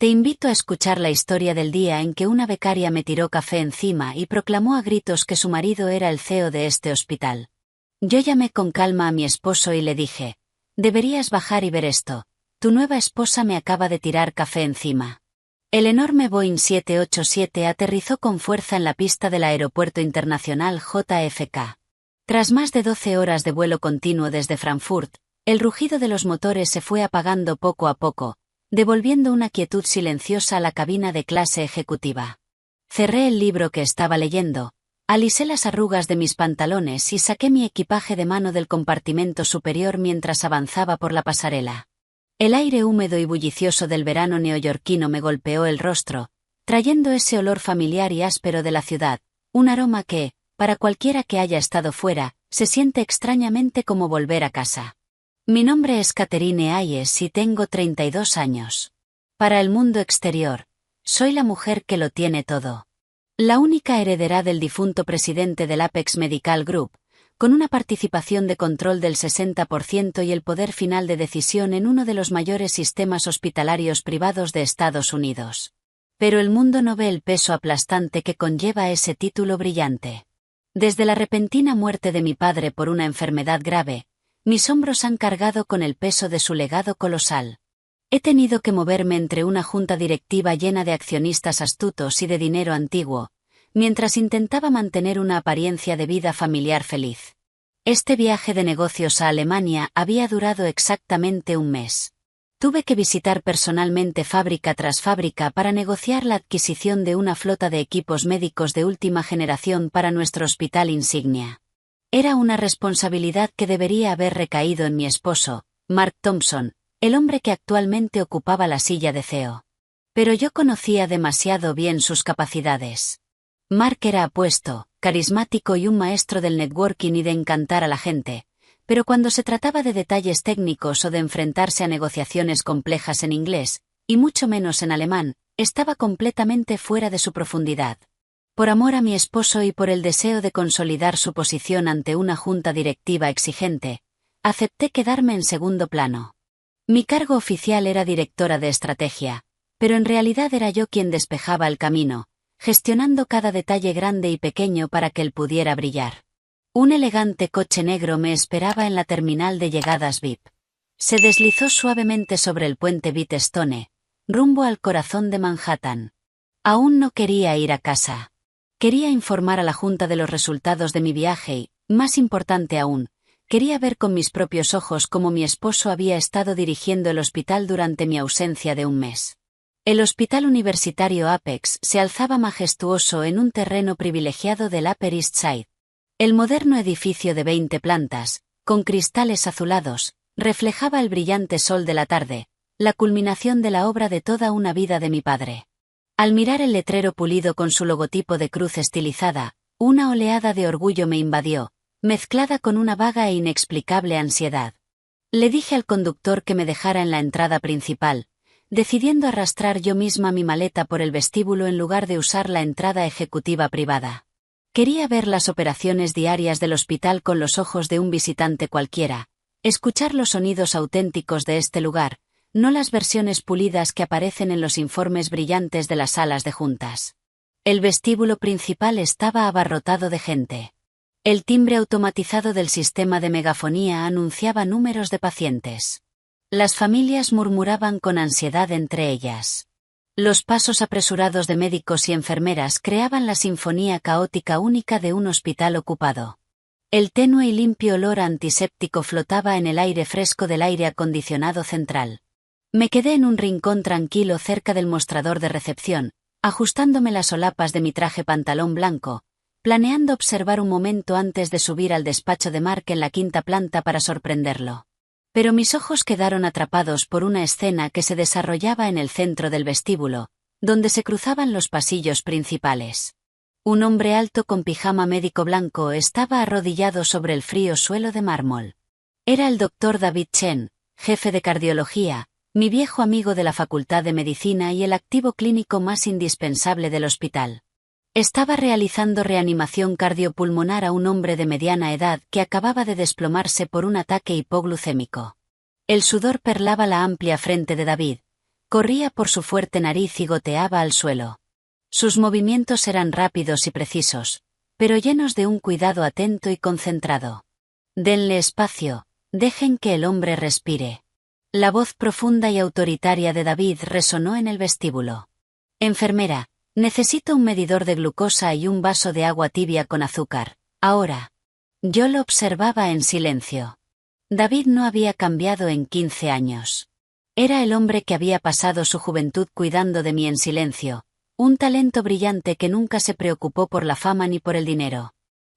Te invito a escuchar la historia del día en que una becaria me tiró café encima y proclamó a gritos que su marido era el CEO de este hospital. Yo llamé con calma a mi esposo y le dije: deberías bajar y ver esto. Tu nueva esposa me acaba de tirar café encima. El enorme Boeing 787 aterrizó con fuerza en la pista del Aeropuerto Internacional JFK. Tras más de 12 horas de vuelo continuo desde Frankfurt, el rugido de los motores se fue apagando poco a poco, devolviendo una quietud silenciosa a la cabina de clase ejecutiva. Cerré el libro que estaba leyendo, alisé las arrugas de mis pantalones y saqué mi equipaje de mano del compartimento superior mientras avanzaba por la pasarela. El aire húmedo y bullicioso del verano neoyorquino me golpeó el rostro, trayendo ese olor familiar y áspero de la ciudad, un aroma que, para cualquiera que haya estado fuera, se siente extrañamente como volver a casa. Mi nombre es Catherine Hayes y tengo 32 años. Para el mundo exterior, soy la mujer que lo tiene todo. La única heredera del difunto presidente del Apex Medical Group, con una participación de control del 60% y el poder final de decisión en uno de los mayores sistemas hospitalarios privados de Estados Unidos. Pero el mundo no ve el peso aplastante que conlleva ese título brillante. Desde la repentina muerte de mi padre por una enfermedad grave, mis hombros han cargado con el peso de su legado colosal. He tenido que moverme entre una junta directiva llena de accionistas astutos y de dinero antiguo, mientras intentaba mantener una apariencia de vida familiar feliz. Este viaje de negocios a Alemania había durado exactamente un mes. Tuve que visitar personalmente fábrica tras fábrica para negociar la adquisición de una flota de equipos médicos de última generación para nuestro hospital insignia. Era una responsabilidad que debería haber recaído en mi esposo, Mark Thompson, el hombre que actualmente ocupaba la silla de CEO. Pero yo conocía demasiado bien sus capacidades. Mark era apuesto, carismático y un maestro del networking y de encantar a la gente, pero cuando se trataba de detalles técnicos o de enfrentarse a negociaciones complejas en inglés, y mucho menos en alemán, estaba completamente fuera de su profundidad. Por amor a mi esposo y por el deseo de consolidar su posición ante una junta directiva exigente, acepté quedarme en segundo plano. Mi cargo oficial era directora de estrategia, pero en realidad era yo quien despejaba el camino, gestionando cada detalle grande y pequeño para que él pudiera brillar. Un elegante coche negro me esperaba en la terminal de llegadas VIP. Se deslizó suavemente sobre el puente Bridgestone, rumbo al corazón de Manhattan. Aún no quería ir a casa. Quería informar a la Junta de los resultados de mi viaje y, más importante aún, quería ver con mis propios ojos cómo mi esposo había estado dirigiendo el hospital durante mi ausencia de un mes. El Hospital Universitario Apex se alzaba majestuoso en un terreno privilegiado del Upper East Side. El moderno edificio de 20 plantas, con cristales azulados, reflejaba el brillante sol de la tarde, la culminación de la obra de toda una vida de mi padre. Al mirar el letrero pulido con su logotipo de cruz estilizada, una oleada de orgullo me invadió, mezclada con una vaga e inexplicable ansiedad. Le dije al conductor que me dejara en la entrada principal, decidiendo arrastrar yo misma mi maleta por el vestíbulo en lugar de usar la entrada ejecutiva privada. Quería ver las operaciones diarias del hospital con los ojos de un visitante cualquiera, escuchar los sonidos auténticos de este lugar, no las versiones pulidas que aparecen en los informes brillantes de las salas de juntas. El vestíbulo principal estaba abarrotado de gente. El timbre automatizado del sistema de megafonía anunciaba números de pacientes. Las familias murmuraban con ansiedad entre ellas. Los pasos apresurados de médicos y enfermeras creaban la sinfonía caótica única de un hospital ocupado. El tenue y limpio olor antiséptico flotaba en el aire fresco del aire acondicionado central. Me quedé en un rincón tranquilo cerca del mostrador de recepción, ajustándome las solapas de mi traje pantalón blanco, planeando observar un momento antes de subir al despacho de Mark en la 5ª planta para sorprenderlo. Pero mis ojos quedaron atrapados por una escena que se desarrollaba en el centro del vestíbulo, donde se cruzaban los pasillos principales. Un hombre alto con pijama médico blanco estaba arrodillado sobre el frío suelo de mármol. Era el Dr. David Chen, jefe de cardiología, mi viejo amigo de la Facultad de Medicina y el activo clínico más indispensable del hospital. Estaba realizando reanimación cardiopulmonar a un hombre de mediana edad que acababa de desplomarse por un ataque hipoglucémico. El sudor perlaba la amplia frente de David, Corría por su fuerte nariz y goteaba al suelo. Sus movimientos eran rápidos y precisos, pero llenos de un cuidado atento y concentrado. Denle espacio, dejen que el hombre respire. La voz profunda y autoritaria de David resonó en el vestíbulo. Enfermera, necesito un medidor de glucosa y un vaso de agua tibia con azúcar, ahora. Yo lo observaba en silencio. David no había cambiado en 15 años. Era el hombre que había pasado su juventud cuidando de mí en silencio, un talento brillante que nunca se preocupó por la fama ni por el dinero.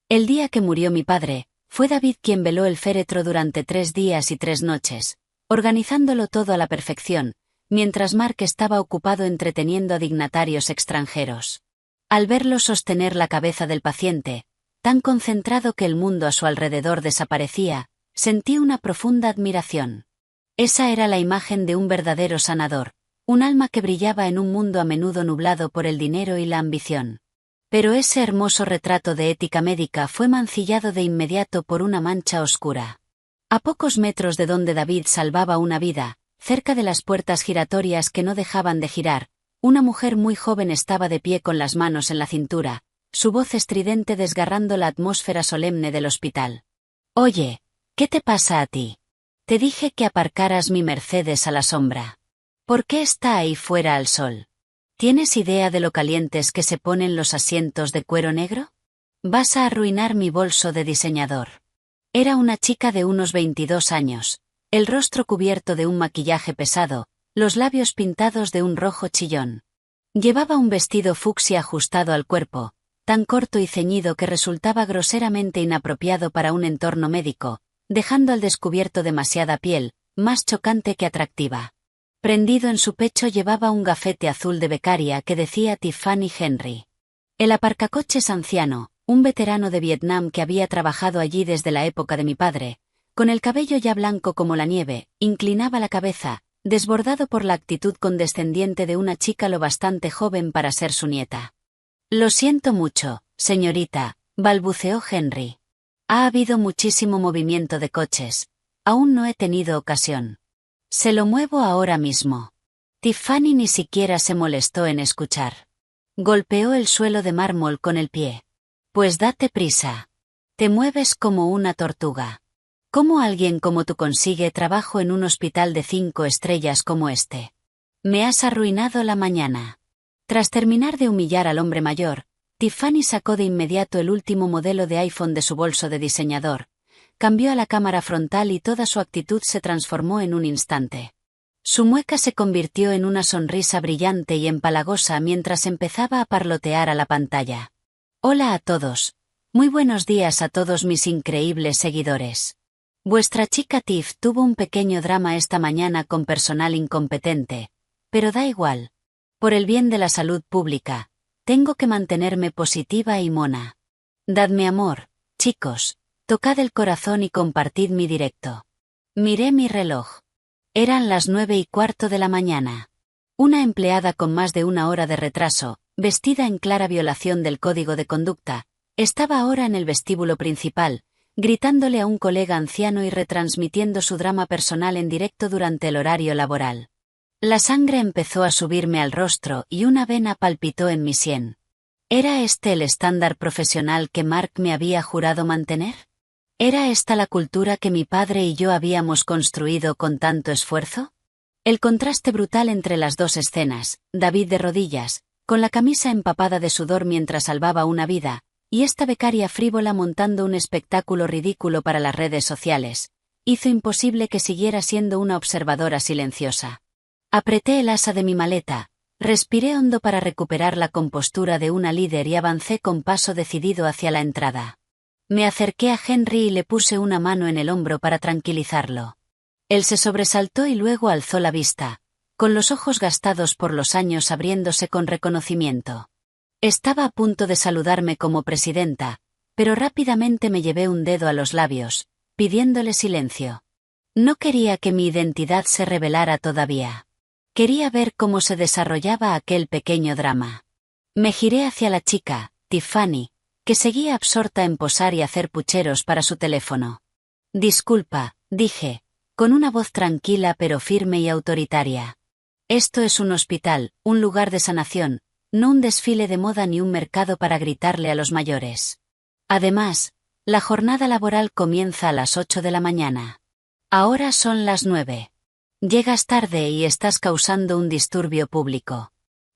El día que murió mi padre, fue David quien veló el féretro durante 3 días y 3 noches, organizándolo todo a la perfección, mientras Mark estaba ocupado entreteniendo a dignatarios extranjeros. Al verlo sostener la cabeza del paciente, tan concentrado que el mundo a su alrededor desaparecía, sentí una profunda admiración. Esa era la imagen de un verdadero sanador, un alma que brillaba en un mundo a menudo nublado por el dinero y la ambición. Pero ese hermoso retrato de ética médica fue mancillado de inmediato por una mancha oscura. A pocos metros de donde David salvaba una vida, cerca de las puertas giratorias que no dejaban de girar, una mujer muy joven estaba de pie con las manos en la cintura, su voz estridente desgarrando la atmósfera solemne del hospital. «Oye, ¿qué te pasa a ti? Te dije que aparcaras mi Mercedes a la sombra. ¿Por qué está ahí fuera al sol? ¿Tienes idea de lo calientes que se ponen los asientos de cuero negro? Vas a arruinar mi bolso de diseñador». Era una chica de unos 22 años, el rostro cubierto de un maquillaje pesado, los labios pintados de un rojo chillón. Llevaba un vestido fucsia ajustado al cuerpo, tan corto y ceñido que resultaba groseramente inapropiado para un entorno médico, dejando al descubierto demasiada piel, más chocante que atractiva. Prendido en su pecho llevaba un gafete azul de becaria que decía Tiffany Henry. El aparcacoches anciano, un veterano de Vietnam que había trabajado allí desde la época de mi padre, con el cabello ya blanco como la nieve, inclinaba la cabeza, desbordado por la actitud condescendiente de una chica lo bastante joven para ser su nieta. «Lo siento mucho, señorita», balbuceó Henry. «Ha habido muchísimo movimiento de coches. Aún no he tenido ocasión. Se lo muevo ahora mismo». Tiffany ni siquiera se molestó en escuchar. Golpeó el suelo de mármol con el pie. «Pues date prisa. Te mueves como una tortuga. ¿Cómo alguien como tú consigue trabajo en un hospital de 5 estrellas como este? Me has arruinado la mañana». Tras terminar de humillar al hombre mayor, Tiffany sacó de inmediato el último modelo de iPhone de su bolso de diseñador, cambió a la cámara frontal y toda su actitud se transformó en un instante. Su mueca se convirtió en una sonrisa brillante y empalagosa mientras empezaba a parlotear a la pantalla. «Hola a todos. Muy buenos días a todos mis increíbles seguidores. Vuestra chica Tiff tuvo un pequeño drama esta mañana con personal incompetente, pero da igual. Por el bien de la salud pública, tengo que mantenerme positiva y mona. Dadme amor, chicos, tocad el corazón y compartid mi directo». Miré mi reloj. Eran las 9:15 de la mañana. Una empleada con más de 1 hora de retraso, vestida en clara violación del código de conducta, estaba ahora en el vestíbulo principal, gritándole a un colega anciano y retransmitiendo su drama personal en directo durante el horario laboral. La sangre empezó a subirme al rostro y una vena palpitó en mi sien. ¿Era este el estándar profesional que Mark me había jurado mantener? ¿Era esta la cultura que mi padre y yo habíamos construido con tanto esfuerzo? El contraste brutal entre las dos escenas, David de rodillas, con la camisa empapada de sudor mientras salvaba una vida, y esta becaria frívola montando un espectáculo ridículo para las redes sociales, hizo imposible que siguiera siendo una observadora silenciosa. Apreté el asa de mi maleta, respiré hondo para recuperar la compostura de una líder y avancé con paso decidido hacia la entrada. Me acerqué a Henry y le puse una mano en el hombro para tranquilizarlo. Él se sobresaltó y luego alzó la vista, con los ojos gastados por los años abriéndose con reconocimiento. Estaba a punto de saludarme como presidenta, pero rápidamente me llevé un dedo a los labios, pidiéndole silencio. No quería que mi identidad se revelara todavía. Quería ver cómo se desarrollaba aquel pequeño drama. Me giré hacia la chica, Tiffany, que seguía absorta en posar y hacer pucheros para su teléfono. «Disculpa», dije, con una voz tranquila pero firme y autoritaria. Esto es un hospital, un lugar de sanación, no un desfile de moda ni un mercado para gritarle a los mayores. Además, la jornada laboral comienza a las 8 de la mañana. Ahora son las 9. Llegas tarde y estás causando un disturbio público.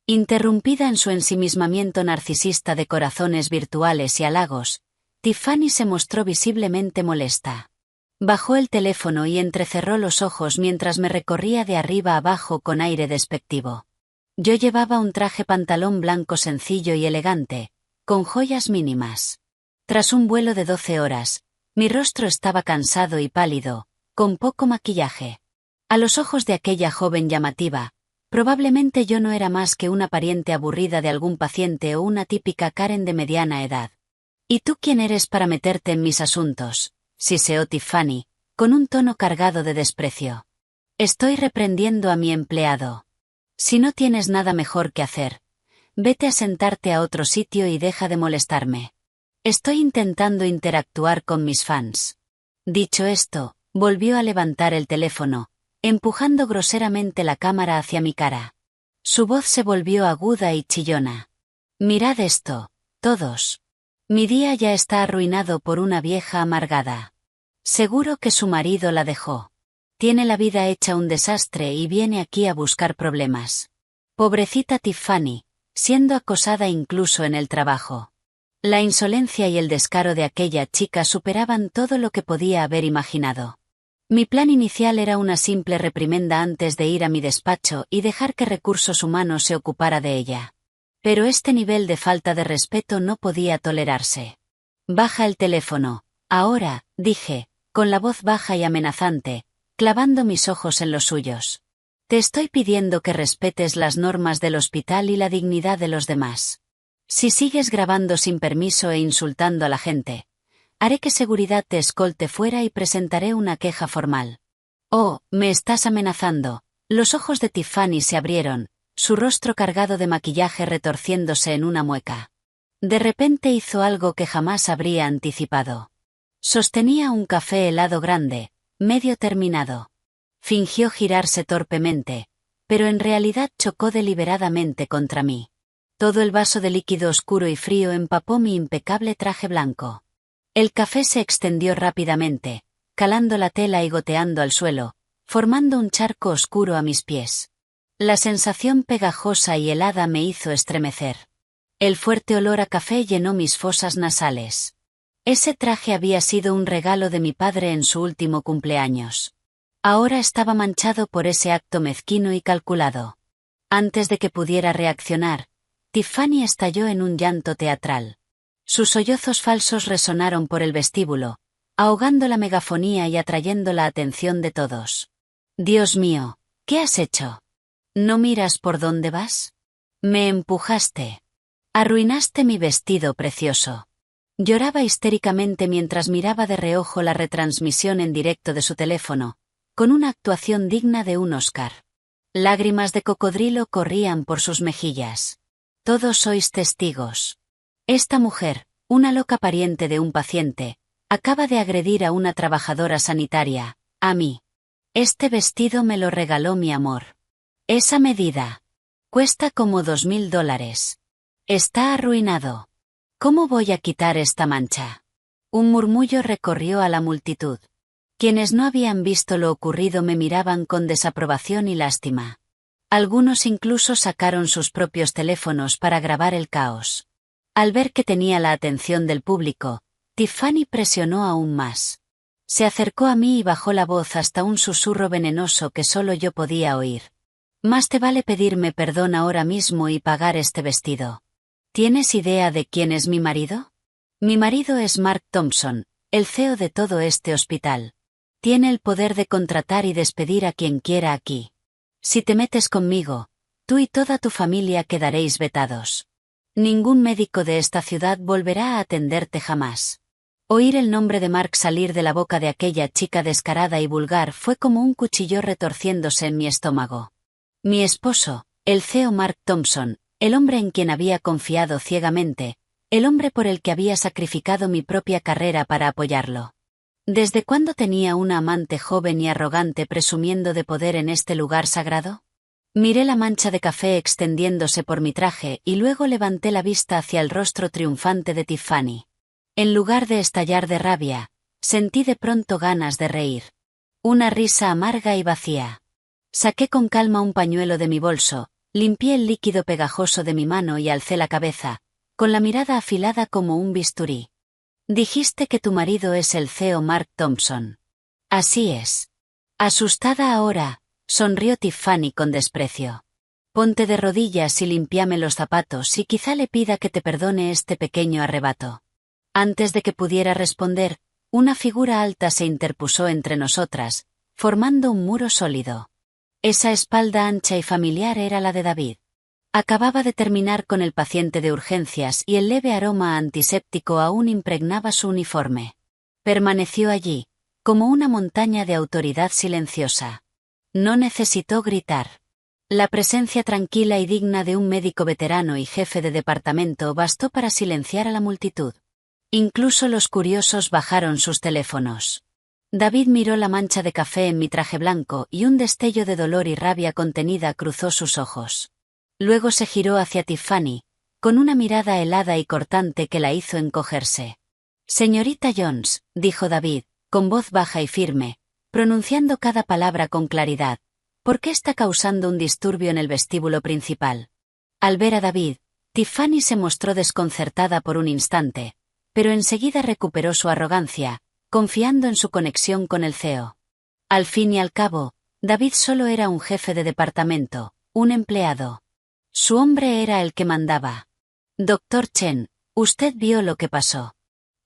Interrumpida en su ensimismamiento narcisista de corazones virtuales y halagos, Tiffany se mostró visiblemente molesta. Bajó el teléfono y entrecerró los ojos mientras me recorría de arriba abajo con aire despectivo. Yo llevaba un traje pantalón blanco sencillo y elegante, con joyas mínimas. Tras un vuelo de 12 horas, mi rostro estaba cansado y pálido, con poco maquillaje. A los ojos de aquella joven llamativa, probablemente yo no era más que una pariente aburrida de algún paciente o una típica Karen de mediana edad. ¿Y tú quién eres para meterte en mis asuntos?, siseó Tiffany, con un tono cargado de desprecio. Estoy reprendiendo a mi empleado. Si no tienes nada mejor que hacer, vete a sentarte a otro sitio y deja de molestarme. Estoy intentando interactuar con mis fans. Dicho esto, volvió a levantar el teléfono, empujando groseramente la cámara hacia mi cara. Su voz se volvió aguda y chillona. Mirad esto, todos. Mi día ya está arruinado por una vieja amargada. Seguro que su marido la dejó. Tiene la vida hecha un desastre y viene aquí a buscar problemas. Pobrecita Tiffany, siendo acosada incluso en el trabajo. La insolencia y el descaro de aquella chica superaban todo lo que podía haber imaginado. Mi plan inicial era una simple reprimenda antes de ir a mi despacho y dejar que recursos humanos se ocupara de ella. Pero este nivel de falta de respeto no podía tolerarse. Baja el teléfono, ahora, dije, con la voz baja y amenazante, clavando mis ojos en los suyos. Te estoy pidiendo que respetes las normas del hospital y la dignidad de los demás. Si sigues grabando sin permiso e insultando a la gente, haré que seguridad te escolte fuera y presentaré una queja formal. Oh, me estás amenazando. Los ojos de Tiffany se abrieron, su rostro cargado de maquillaje retorciéndose en una mueca. De repente hizo algo que jamás habría anticipado. Sostenía un café helado grande, medio terminado. Fingió girarse torpemente, pero en realidad chocó deliberadamente contra mí. Todo el vaso de líquido oscuro y frío empapó mi impecable traje blanco. El café se extendió rápidamente, calando la tela y goteando al suelo, formando un charco oscuro a mis pies. La sensación pegajosa y helada me hizo estremecer. El fuerte olor a café llenó mis fosas nasales. Ese traje había sido un regalo de mi padre en su último cumpleaños. Ahora estaba manchado por ese acto mezquino y calculado. Antes de que pudiera reaccionar, Tiffany estalló en un llanto teatral. Sus sollozos falsos resonaron por el vestíbulo, ahogando la megafonía y atrayendo la atención de todos. Dios mío, ¿qué has hecho? ¿No miras por dónde vas? Me empujaste. Arruinaste mi vestido precioso. Lloraba histéricamente mientras miraba de reojo la retransmisión en directo de su teléfono, con una actuación digna de un Oscar. Lágrimas de cocodrilo corrían por sus mejillas. Todos sois testigos. Esta mujer, una loca pariente de un paciente, acaba de agredir a una trabajadora sanitaria, a mí. Este vestido me lo regaló mi amor. Esa medida. Cuesta como $2000. Está arruinado. ¿Cómo voy a quitar esta mancha? Un murmullo recorrió a la multitud. Quienes no habían visto lo ocurrido me miraban con desaprobación y lástima. Algunos incluso sacaron sus propios teléfonos para grabar el caos. Al ver que tenía la atención del público, Tiffany presionó aún más. Se acercó a mí y bajó la voz hasta un susurro venenoso que solo yo podía oír. Más te vale pedirme perdón ahora mismo y pagar este vestido. ¿Tienes idea de quién es mi marido? Mi marido es Mark Thompson, el CEO de todo este hospital. Tiene el poder de contratar y despedir a quien quiera aquí. Si te metes conmigo, tú y toda tu familia quedaréis vetados. Ningún médico de esta ciudad volverá a atenderte jamás. Oír el nombre de Mark salir de la boca de aquella chica descarada y vulgar fue como un cuchillo retorciéndose en mi estómago. Mi esposo, el CEO Mark Thompson, el hombre en quien había confiado ciegamente, el hombre por el que había sacrificado mi propia carrera para apoyarlo. ¿Desde cuándo tenía una amante joven y arrogante presumiendo de poder en este lugar sagrado? Miré la mancha de café extendiéndose por mi traje y luego levanté la vista hacia el rostro triunfante de Tiffany. En lugar de estallar de rabia, sentí de pronto ganas de reír. Una risa amarga y vacía. Saqué con calma un pañuelo de mi bolso, limpié el líquido pegajoso de mi mano y alcé la cabeza, con la mirada afilada como un bisturí. Dijiste que tu marido es el CEO Mark Thompson. Así es. Asustada ahora, sonrió Tiffany con desprecio. Ponte de rodillas y límpiame los zapatos y quizá le pida que te perdone este pequeño arrebato. Antes de que pudiera responder, una figura alta se interpuso entre nosotras, formando un muro sólido. Esa espalda ancha y familiar era la de David. Acababa de terminar con el paciente de urgencias y el leve aroma antiséptico aún impregnaba su uniforme. Permaneció allí, como una montaña de autoridad silenciosa. No necesitó gritar. La presencia tranquila y digna de un médico veterano y jefe de departamento bastó para silenciar a la multitud. Incluso los curiosos bajaron sus teléfonos. David miró la mancha de café en mi traje blanco y un destello de dolor y rabia contenida cruzó sus ojos. Luego se giró hacia Tiffany, con una mirada helada y cortante que la hizo encogerse. Señorita Jones, dijo David, con voz baja y firme, pronunciando cada palabra con claridad, ¿por qué está causando un disturbio en el vestíbulo principal? Al ver a David, Tiffany se mostró desconcertada por un instante, pero enseguida recuperó su arrogancia, confiando en su conexión con el CEO. Al fin y al cabo, David solo era un jefe de departamento, un empleado. Su hombre era el que mandaba. Doctor Chen, usted vio lo que pasó.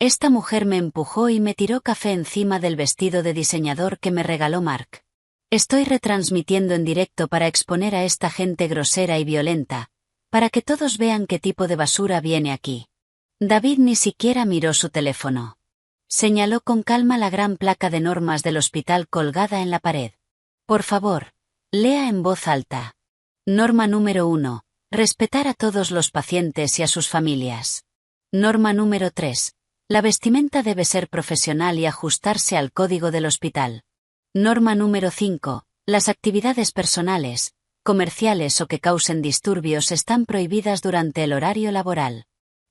Esta mujer me empujó y me tiró café encima del vestido de diseñador que me regaló Mark. Estoy retransmitiendo en directo para exponer a esta gente grosera y violenta, para que todos vean qué tipo de basura viene aquí. David ni siquiera miró su teléfono. Señaló con calma la gran placa de normas del hospital colgada en la pared. Por favor, lea en voz alta. Norma número 1. Respetar a todos los pacientes y a sus familias. Norma número 3. La vestimenta debe ser profesional y ajustarse al código del hospital. Norma número 5. Las actividades personales, comerciales o que causen disturbios están prohibidas durante el horario laboral.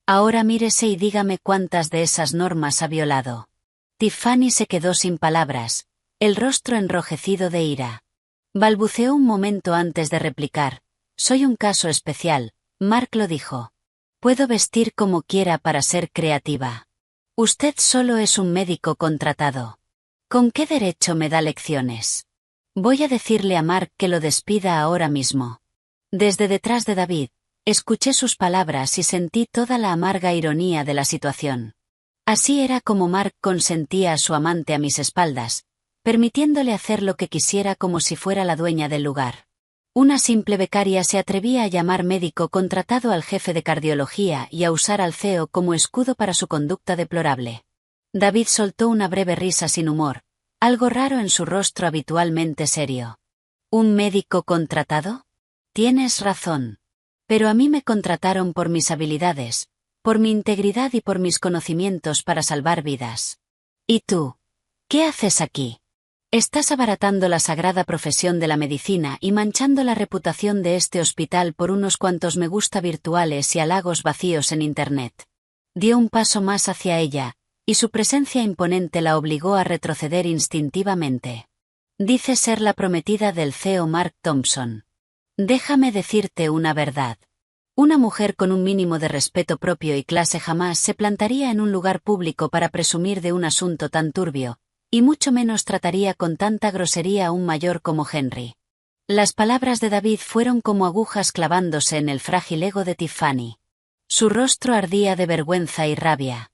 Ahora mírese y dígame cuántas de esas normas ha violado. Tiffany se quedó sin palabras, el rostro enrojecido de ira. Balbuceó un momento antes de replicar. Soy un caso especial, Mark lo dijo. Puedo vestir como quiera para ser creativa. Usted solo es un médico contratado. ¿Con qué derecho me da lecciones? Voy a decirle a Mark que lo despida ahora mismo. Desde detrás de David, escuché sus palabras y sentí toda la amarga ironía de la situación. Así era como Mark consentía a su amante a mis espaldas, permitiéndole hacer lo que quisiera como si fuera la dueña del lugar. Una simple becaria se atrevía a llamar médico contratado al jefe de cardiología y a usar al CEO como escudo para su conducta deplorable. David soltó una breve risa sin humor, algo raro en su rostro habitualmente serio. ¿Un médico contratado? Tienes razón. Pero a mí me contrataron por mis habilidades, por mi integridad y por mis conocimientos para salvar vidas. ¿Y tú? ¿Qué haces aquí? Estás abaratando la sagrada profesión de la medicina y manchando la reputación de este hospital por unos cuantos me gusta virtuales y halagos vacíos en Internet. Dio un paso más hacia ella, y su presencia imponente la obligó a retroceder instintivamente. Dice ser la prometida del CEO Mark Thompson. Déjame decirte una verdad. Una mujer con un mínimo de respeto propio y clase jamás se plantaría en un lugar público para presumir de un asunto tan turbio, y mucho menos trataría con tanta grosería a un mayor como Henry. Las palabras de David fueron como agujas clavándose en el frágil ego de Tiffany. Su rostro ardía de vergüenza y rabia.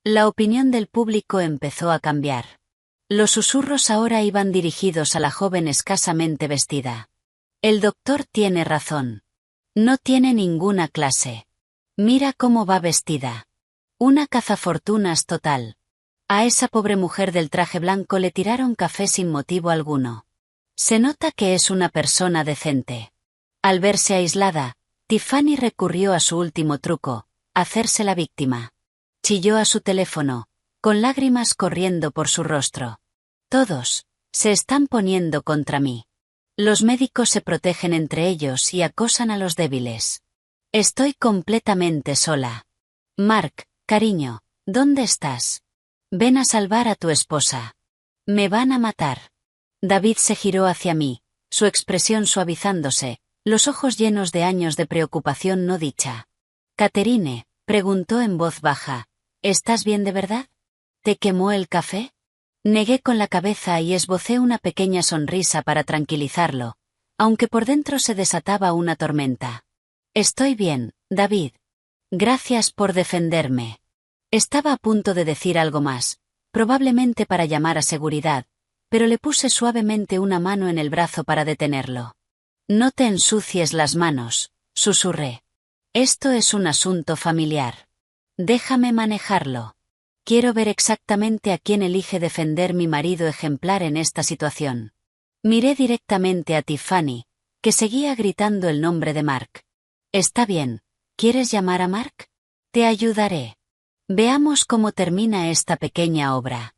La opinión del público empezó a cambiar. Los susurros ahora iban dirigidos a la joven escasamente vestida. El doctor tiene razón. No tiene ninguna clase. Mira cómo va vestida. Una cazafortunas total. A esa pobre mujer del traje blanco le tiraron café sin motivo alguno. Se nota que es una persona decente. Al verse aislada, Tiffany recurrió a su último truco, hacerse la víctima. Chilló a su teléfono, con lágrimas corriendo por su rostro. Todos se están poniendo contra mí. Los médicos se protegen entre ellos y acosan a los débiles. Estoy completamente sola. Mark, cariño, ¿dónde estás? Ven a salvar a tu esposa. Me van a matar. David se giró hacia mí, su expresión suavizándose, los ojos llenos de años de preocupación no dicha. Catherine, preguntó en voz baja, ¿estás bien de verdad? ¿Te quemó el café? Negué con la cabeza y esbocé una pequeña sonrisa para tranquilizarlo, aunque por dentro se desataba una tormenta. Estoy bien, David. Gracias por defenderme. Estaba a punto de decir algo más, probablemente para llamar a seguridad, pero le puse suavemente una mano en el brazo para detenerlo. No te ensucies las manos, susurré. Esto es un asunto familiar. Déjame manejarlo. Quiero ver exactamente a quién elige defender mi marido ejemplar en esta situación. Miré directamente a Tiffany, que seguía gritando el nombre de Mark. Está bien, ¿quieres llamar a Mark? Te ayudaré. Veamos cómo termina esta pequeña obra.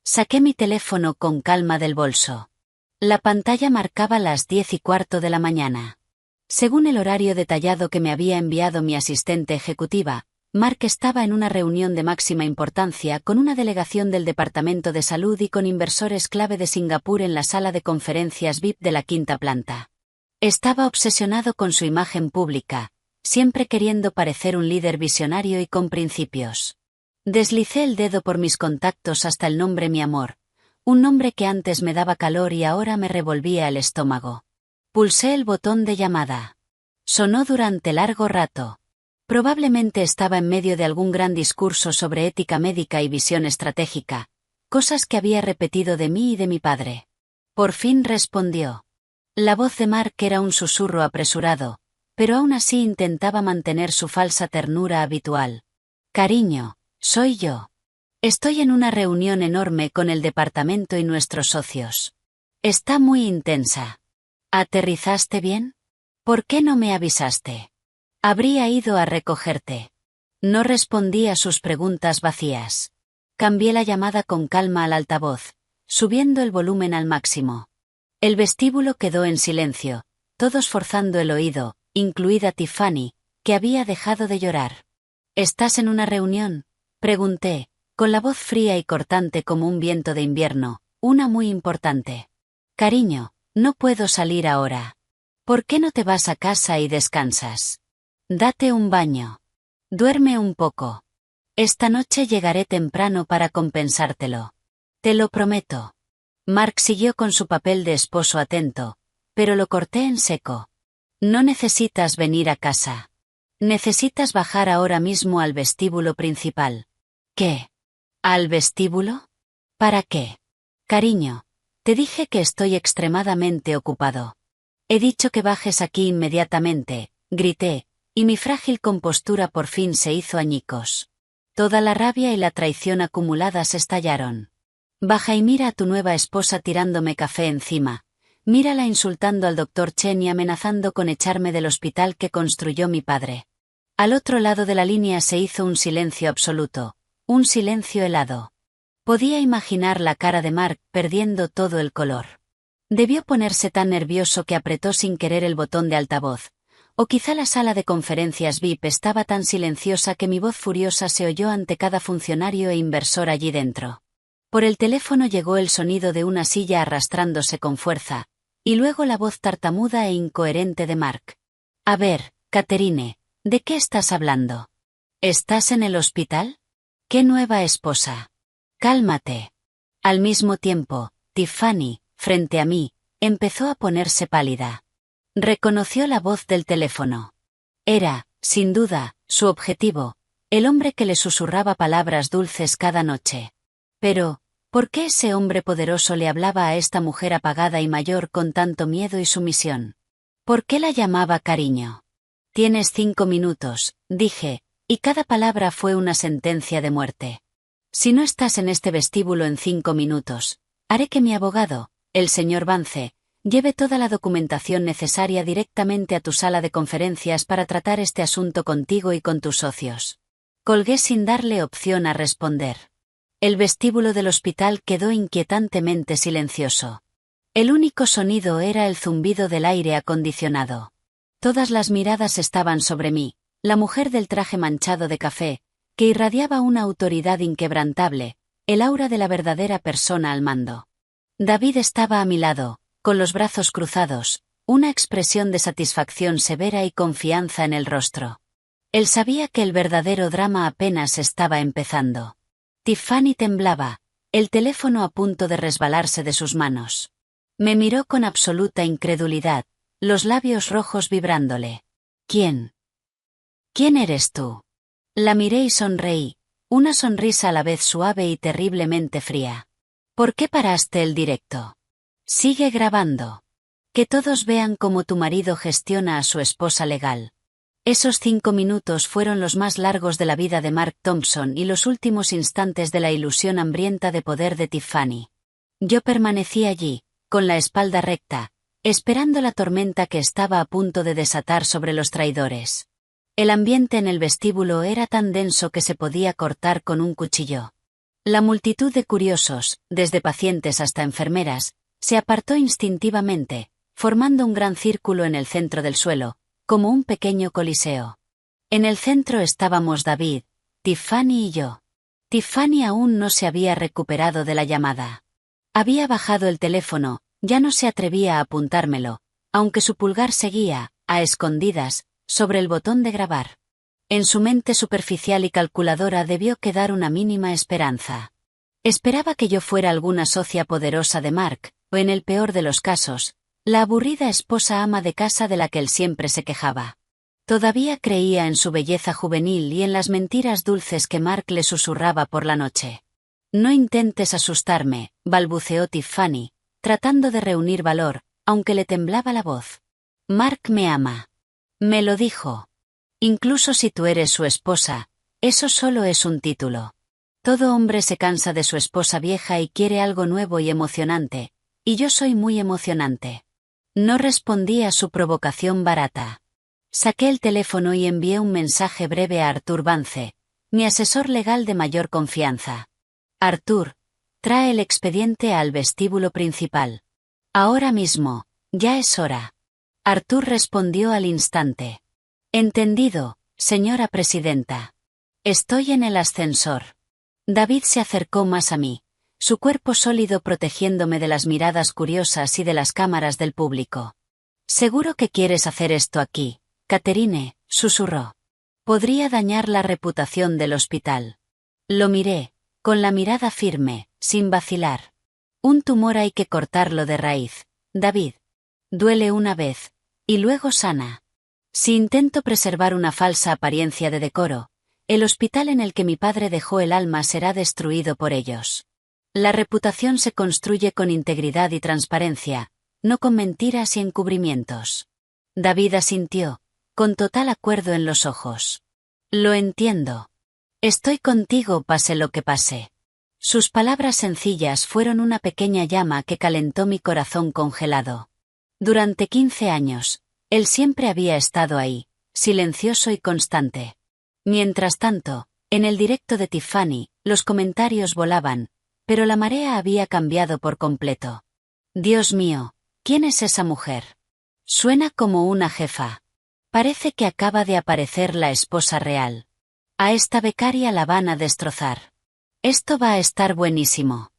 Saqué mi teléfono con calma del bolso. La pantalla marcaba las 10:15 de la mañana. Según el horario detallado que me había enviado mi asistente ejecutiva, Mark estaba en una reunión de máxima importancia con una delegación del Departamento de Salud y con inversores clave de Singapur en la sala de conferencias VIP de la quinta planta. Estaba obsesionado con su imagen pública, siempre queriendo parecer un líder visionario y con principios. Deslicé el dedo por mis contactos hasta el nombre mi amor, un nombre que antes me daba calor y ahora me revolvía el estómago. Pulsé el botón de llamada. Sonó durante largo rato. Probablemente estaba en medio de algún gran discurso sobre ética médica y visión estratégica, cosas que había repetido de mí y de mi padre. Por fin respondió. La voz de Mark era un susurro apresurado, pero aún así intentaba mantener su falsa ternura habitual. Cariño, soy yo. Estoy en una reunión enorme con el departamento y nuestros socios. Está muy intensa. ¿Aterrizaste bien? ¿Por qué no me avisaste? Habría ido a recogerte. No respondí a sus preguntas vacías. Cambié la llamada con calma al altavoz, subiendo el volumen al máximo. El vestíbulo quedó en silencio, todos forzando el oído, incluida Tiffany, que había dejado de llorar. ¿Estás en una reunión?, pregunté, con la voz fría y cortante como un viento de invierno, una muy importante. Cariño, no puedo salir ahora. ¿Por qué no te vas a casa y descansas? Date un baño. Duerme un poco. Esta noche llegaré temprano para compensártelo. Te lo prometo. Mark siguió con su papel de esposo atento, pero lo corté en seco. No necesitas venir a casa. Necesitas bajar ahora mismo al vestíbulo principal. ¿Qué? ¿Al vestíbulo? ¿Para qué? Cariño, te dije que estoy extremadamente ocupado. He dicho que bajes aquí inmediatamente, grité, y mi frágil compostura por fin se hizo añicos. Toda la rabia y la traición acumuladas estallaron. Baja y mira a tu nueva esposa tirándome café encima. Mírala insultando al doctor Chen y amenazando con echarme del hospital que construyó mi padre. Al otro lado de la línea se hizo un silencio absoluto, un silencio helado. Podía imaginar la cara de Mark perdiendo todo el color. Debió ponerse tan nervioso que apretó sin querer el botón de altavoz. O quizá la sala de conferencias VIP estaba tan silenciosa que mi voz furiosa se oyó ante cada funcionario e inversor allí dentro. Por el teléfono llegó el sonido de una silla arrastrándose con fuerza, y luego la voz tartamuda e incoherente de Mark. A ver, Catherine, ¿de qué estás hablando? ¿Estás en el hospital? ¿Qué nueva esposa? Cálmate. Al mismo tiempo, Tiffany, frente a mí, empezó a ponerse pálida. Reconoció la voz del teléfono. Era, sin duda, su objetivo, el hombre que le susurraba palabras dulces cada noche. Pero, ¿por qué ese hombre poderoso le hablaba a esta mujer apagada y mayor con tanto miedo y sumisión? ¿Por qué la llamaba cariño? Tienes 5 minutos, dije, y cada palabra fue una sentencia de muerte. Si no estás en este vestíbulo en 5 minutos, haré que mi abogado, el señor Vance, lleve toda la documentación necesaria directamente a tu sala de conferencias para tratar este asunto contigo y con tus socios. Colgué sin darle opción a responder. El vestíbulo del hospital quedó inquietantemente silencioso. El único sonido era el zumbido del aire acondicionado. Todas las miradas estaban sobre mí, la mujer del traje manchado de café, que irradiaba una autoridad inquebrantable, el aura de la verdadera persona al mando. David estaba a mi lado, con los brazos cruzados, una expresión de satisfacción severa y confianza en el rostro. Él sabía que el verdadero drama apenas estaba empezando. Tiffany temblaba, el teléfono a punto de resbalarse de sus manos. Me miró con absoluta incredulidad, los labios rojos vibrándole. ¿Quién? ¿Quién eres tú? La miré y sonreí, una sonrisa a la vez suave y terriblemente fría. ¿Por qué paraste el directo? Sigue grabando. Que todos vean cómo tu marido gestiona a su esposa legal. Esos 5 minutos fueron los más largos de la vida de Mark Thompson y los últimos instantes de la ilusión hambrienta de poder de Tiffany. Yo permanecí allí, con la espalda recta, esperando la tormenta que estaba a punto de desatar sobre los traidores. El ambiente en el vestíbulo era tan denso que se podía cortar con un cuchillo. La multitud de curiosos, desde pacientes hasta enfermeras, se apartó instintivamente, formando un gran círculo en el centro del suelo, como un pequeño coliseo. En el centro estábamos David, Tiffany y yo. Tiffany aún no se había recuperado de la llamada. Había bajado el teléfono, ya no se atrevía a apuntármelo, aunque su pulgar seguía, a escondidas, sobre el botón de grabar. En su mente superficial y calculadora debió quedar una mínima esperanza. Esperaba que yo fuera alguna socia poderosa de Mark, o en el peor de los casos, la aburrida esposa ama de casa de la que él siempre se quejaba. Todavía creía en su belleza juvenil y en las mentiras dulces que Mark le susurraba por la noche. No intentes asustarme, balbuceó Tiffany, tratando de reunir valor, aunque le temblaba la voz. Mark me ama. Me lo dijo. Incluso si tú eres su esposa, eso solo es un título. Todo hombre se cansa de su esposa vieja y quiere algo nuevo y emocionante, y yo soy muy emocionante. No respondí a su provocación barata. Saqué el teléfono y envié un mensaje breve a Arthur Vance, mi asesor legal de mayor confianza. Arthur, trae el expediente al vestíbulo principal. Ahora mismo, ya es hora. Arthur respondió al instante. Entendido, señora presidenta. Estoy en el ascensor. David se acercó más a mí, su cuerpo sólido protegiéndome de las miradas curiosas y de las cámaras del público. Seguro que quieres hacer esto aquí, Catherine, susurró. Podría dañar la reputación del hospital. Lo miré, con la mirada firme, sin vacilar. Un tumor hay que cortarlo de raíz, David. Duele una vez, y luego sana. Si intento preservar una falsa apariencia de decoro, el hospital en el que mi padre dejó el alma será destruido por ellos. La reputación se construye con integridad y transparencia, no con mentiras y encubrimientos. David asintió, con total acuerdo en los ojos. Lo entiendo. Estoy contigo pase lo que pase. Sus palabras sencillas fueron una pequeña llama que calentó mi corazón congelado. Durante 15 años, él siempre había estado ahí, silencioso y constante. Mientras tanto, en el directo de Tiffany, los comentarios volaban, pero la marea había cambiado por completo. Dios mío, ¿quién es esa mujer? Suena como una jefa. Parece que acaba de aparecer la esposa real. A esta becaria la van a destrozar. Esto va a estar buenísimo.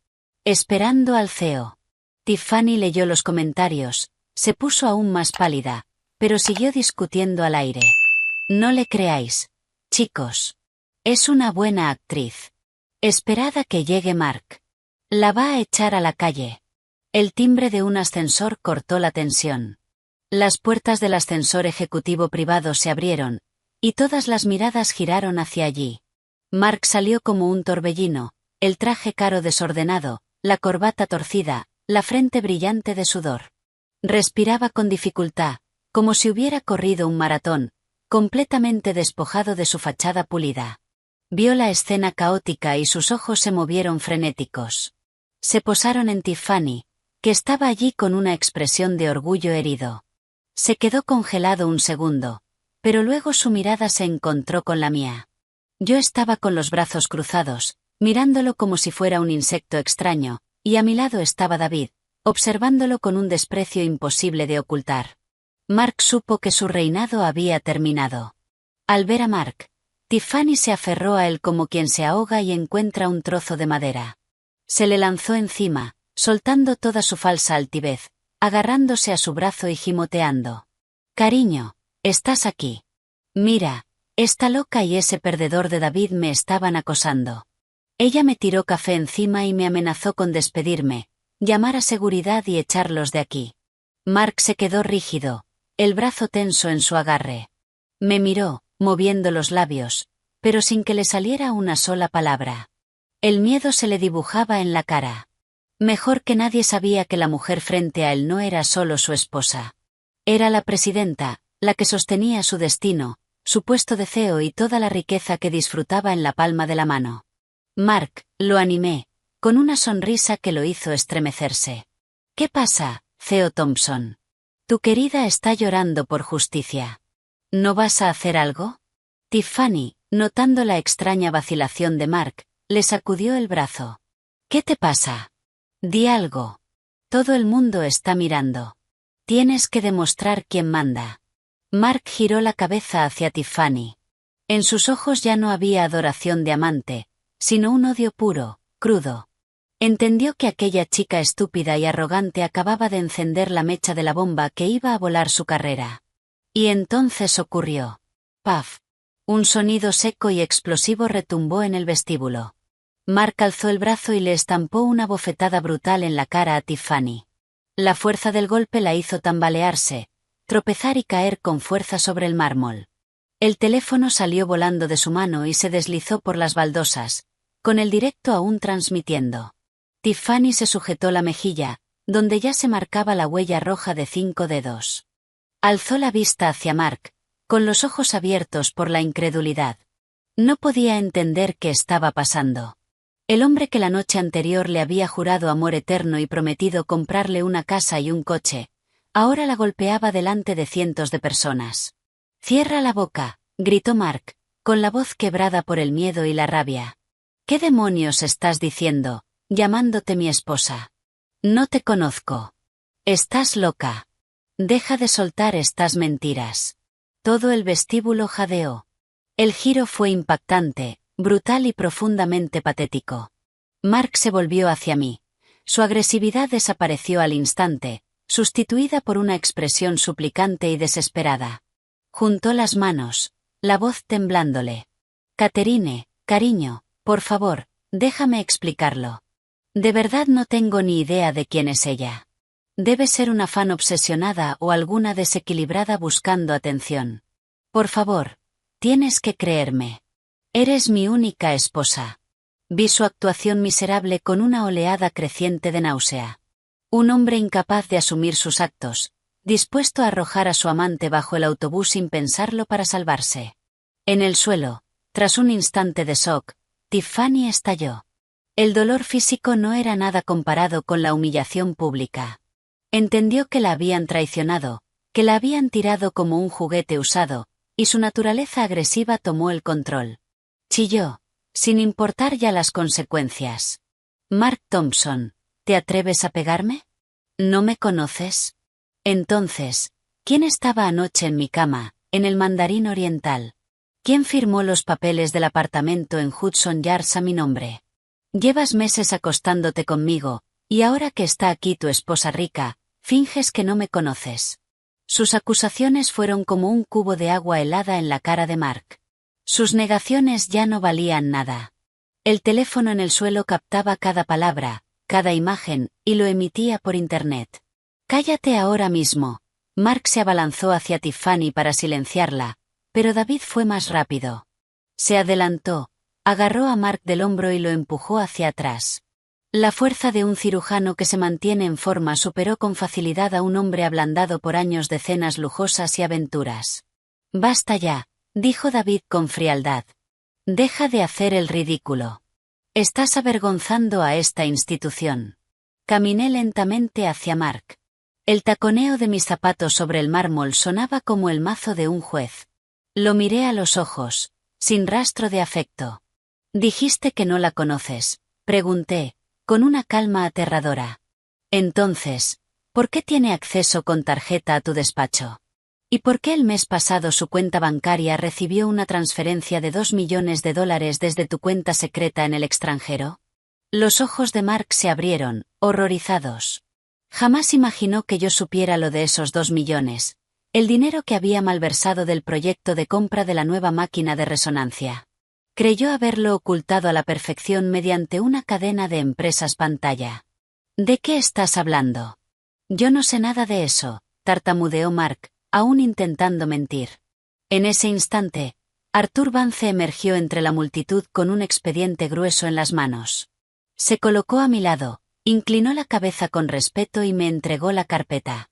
Esperando al CEO. Tiffany leyó los comentarios, se puso aún más pálida, pero siguió discutiendo al aire. No le creáis, chicos. Es una buena actriz. Esperad a que llegue Mark. La va a echar a la calle. El timbre de un ascensor cortó la tensión. Las puertas del ascensor ejecutivo privado se abrieron, y todas las miradas giraron hacia allí. Mark salió como un torbellino, el traje caro desordenado, la corbata torcida, la frente brillante de sudor. Respiraba con dificultad, como si hubiera corrido un maratón, completamente despojado de su fachada pulida. Vio la escena caótica y sus ojos se movieron frenéticos. Se posaron en Tiffany, que estaba allí con una expresión de orgullo herido. Se quedó congelado un segundo, pero luego su mirada se encontró con la mía. Yo estaba con los brazos cruzados, mirándolo como si fuera un insecto extraño, y a mi lado estaba David, observándolo con un desprecio imposible de ocultar. Mark supo que su reinado había terminado. Al ver a Mark, Tiffany se aferró a él como quien se ahoga y encuentra un trozo de madera. Se le lanzó encima, soltando toda su falsa altivez, agarrándose a su brazo y gimoteando. «Cariño, estás aquí. Mira, esta loca y ese perdedor de David me estaban acosando». Ella me tiró café encima y me amenazó con despedirme, llamar a seguridad y echarlos de aquí. Mark se quedó rígido, el brazo tenso en su agarre. Me miró, moviendo los labios, pero sin que le saliera una sola palabra. El miedo se le dibujaba en la cara. Mejor que nadie sabía que la mujer frente a él no era solo su esposa. Era la presidenta, la que sostenía su destino, su puesto de CEO y toda la riqueza que disfrutaba en la palma de la mano. «Mark», lo animé, con una sonrisa que lo hizo estremecerse. «¿Qué pasa, CEO Thompson? Tu querida está llorando por justicia. ¿No vas a hacer algo?» Tiffany, notando la extraña vacilación de Mark, le sacudió el brazo. «¿Qué te pasa? Di algo. Todo el mundo está mirando. Tienes que demostrar quién manda». Mark giró la cabeza hacia Tiffany. En sus ojos ya no había adoración de amante, sino un odio puro, crudo. Entendió que aquella chica estúpida y arrogante acababa de encender la mecha de la bomba que iba a volar su carrera. Y entonces ocurrió. ¡Paf! Un sonido seco y explosivo retumbó en el vestíbulo. Mark alzó el brazo y le estampó una bofetada brutal en la cara a Tiffany. La fuerza del golpe la hizo tambalearse, tropezar y caer con fuerza sobre el mármol. El teléfono salió volando de su mano y se deslizó por las baldosas, con el directo aún transmitiendo. Tiffany se sujetó la mejilla, donde ya se marcaba la huella roja de 5 dedos. Alzó la vista hacia Mark, con los ojos abiertos por la incredulidad. No podía entender qué estaba pasando. El hombre que la noche anterior le había jurado amor eterno y prometido comprarle una casa y un coche, ahora la golpeaba delante de cientos de personas. «Cierra la boca», gritó Mark, con la voz quebrada por el miedo y la rabia. «¿Qué demonios estás diciendo, llamándote mi esposa? No te conozco. Estás loca. Deja de soltar estas mentiras». Todo el vestíbulo jadeó. El giro fue impactante, brutal y profundamente patético. Mark se volvió hacia mí. Su agresividad desapareció al instante, sustituida por una expresión suplicante y desesperada. Juntó las manos, la voz temblándole. «Catherine, cariño, por favor, déjame explicarlo. De verdad no tengo ni idea de quién es ella. Debe ser una fan obsesionada o alguna desequilibrada buscando atención. Por favor, tienes que creerme. Eres mi única esposa». Vi su actuación miserable con una oleada creciente de náusea. Un hombre incapaz de asumir sus actos, dispuesto a arrojar a su amante bajo el autobús sin pensarlo para salvarse. En el suelo, tras un instante de shock, Tiffany estalló. El dolor físico no era nada comparado con la humillación pública. Entendió que la habían traicionado, que la habían tirado como un juguete usado, y su naturaleza agresiva tomó el control. Chilló, sin importar ya las consecuencias. «Mark Thompson, ¿te atreves a pegarme? ¿No me conoces? Entonces, ¿quién estaba anoche en mi cama, en el Mandarín Oriental? ¿Quién firmó los papeles del apartamento en Hudson Yards a mi nombre? Llevas meses acostándote conmigo, y ahora que está aquí tu esposa rica, finges que no me conoces». Sus acusaciones fueron como un cubo de agua helada en la cara de Mark. Sus negaciones ya no valían nada. El teléfono en el suelo captaba cada palabra, cada imagen, y lo emitía por internet. «Cállate ahora mismo». Mark se abalanzó hacia Tiffany para silenciarla, pero David fue más rápido. Se adelantó, agarró a Mark del hombro y lo empujó hacia atrás. La fuerza de un cirujano que se mantiene en forma superó con facilidad a un hombre ablandado por años de cenas lujosas y aventuras. «Basta ya», dijo David con frialdad. «Deja de hacer el ridículo. Estás avergonzando a esta institución». Caminé lentamente hacia Mark. El taconeo de mis zapatos sobre el mármol sonaba como el mazo de un juez. Lo miré a los ojos, sin rastro de afecto. «Dijiste que no la conoces», pregunté, con una calma aterradora. Entonces, ¿por qué tiene acceso con tarjeta a tu despacho? ¿Y por qué el mes pasado su cuenta bancaria recibió una transferencia de $2 millones desde tu cuenta secreta en el extranjero? Los ojos de Mark se abrieron, horrorizados. Jamás imaginó que yo supiera lo de esos 2 millones, el dinero que había malversado del proyecto de compra de la nueva máquina de resonancia. Creyó haberlo ocultado a la perfección mediante una cadena de empresas pantalla. ¿De qué estás hablando? Yo no sé nada de eso, tartamudeó Mark, aún intentando mentir. En ese instante, Arthur Vance emergió entre la multitud con un expediente grueso en las manos. Se colocó a mi lado, inclinó la cabeza con respeto y me entregó la carpeta.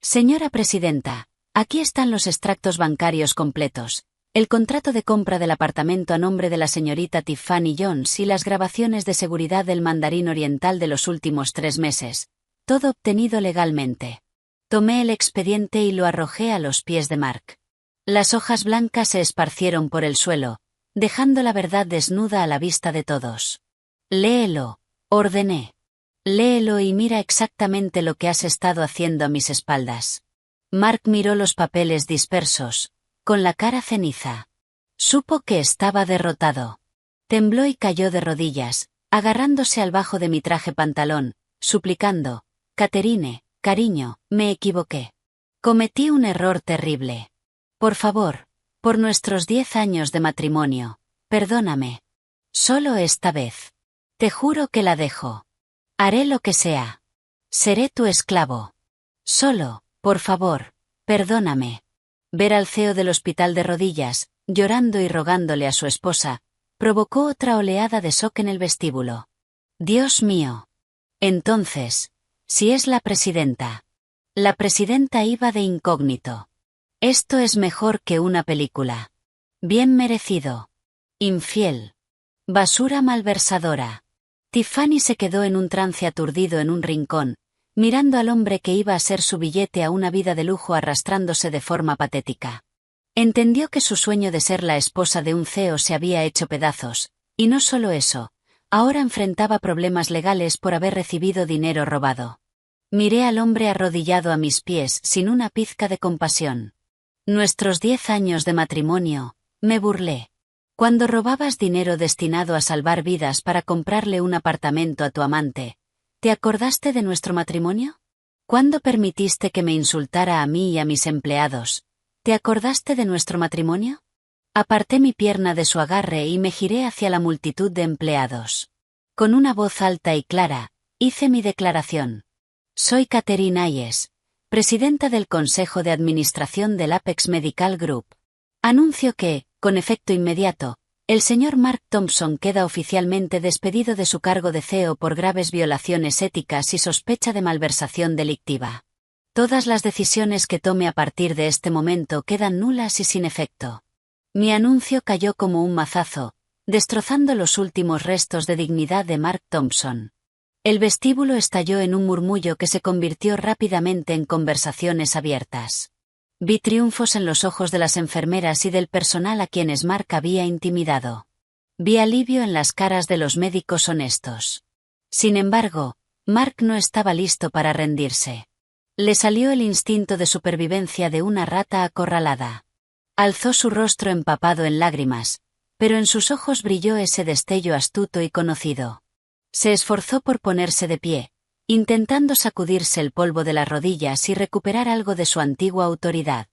Señora presidenta, aquí están los extractos bancarios completos, el contrato de compra del apartamento a nombre de la señorita Tiffany Jones y las grabaciones de seguridad del Mandarín Oriental de los últimos 3 meses, todo obtenido legalmente. Tomé el expediente y lo arrojé a los pies de Mark. Las hojas blancas se esparcieron por el suelo, dejando la verdad desnuda a la vista de todos. Léelo, ordené. Léelo y mira exactamente lo que has estado haciendo a mis espaldas. Mark miró los papeles dispersos, con la cara ceniza. Supo que estaba derrotado. Tembló y cayó de rodillas, agarrándose al bajo de mi traje pantalón, suplicando: Catherine, cariño, me equivoqué. Cometí un error terrible. Por favor, por nuestros 10 años de matrimonio, perdóname. Solo esta vez. Te juro que la dejo. Haré lo que sea. Seré tu esclavo. Solo, por favor, perdóname. Ver al CEO del hospital de rodillas, llorando y rogándole a su esposa, provocó otra oleada de shock en el vestíbulo. Dios mío. Entonces, si es la presidenta. La presidenta iba de incógnito. Esto es mejor que una película. Bien merecido. Infiel. Basura malversadora. Tiffany se quedó en un trance aturdido en un rincón, mirando al hombre que iba a ser su billete a una vida de lujo arrastrándose de forma patética. Entendió que su sueño de ser la esposa de un CEO se había hecho pedazos, y no solo eso, ahora enfrentaba problemas legales por haber recibido dinero robado. Miré al hombre arrodillado a mis pies sin una pizca de compasión. Nuestros 10 años de matrimonio, me burlé. Cuando robabas dinero destinado a salvar vidas para comprarle un apartamento a tu amante, ¿te acordaste de nuestro matrimonio? ¿Cuándo permitiste que me insultara a mí y a mis empleados? ¿Te acordaste de nuestro matrimonio? Aparté mi pierna de su agarre y me giré hacia la multitud de empleados. Con una voz alta y clara, hice mi declaración. Soy Catherine Hayes, presidenta del Consejo de Administración del Apex Medical Group. Anuncio que, con efecto inmediato, el señor Mark Thompson queda oficialmente despedido de su cargo de CEO por graves violaciones éticas y sospecha de malversación delictiva. Todas las decisiones que tome a partir de este momento quedan nulas y sin efecto. Mi anuncio cayó como un mazazo, destrozando los últimos restos de dignidad de Mark Thompson. El vestíbulo estalló en un murmullo que se convirtió rápidamente en conversaciones abiertas. Vi triunfos en los ojos de las enfermeras y del personal a quienes Mark había intimidado. Vi alivio en las caras de los médicos honestos. Sin embargo, Mark no estaba listo para rendirse. Le salió el instinto de supervivencia de una rata acorralada. Alzó su rostro empapado en lágrimas, pero en sus ojos brilló ese destello astuto y conocido. Se esforzó por ponerse de pie, intentando sacudirse el polvo de las rodillas y recuperar algo de su antigua autoridad.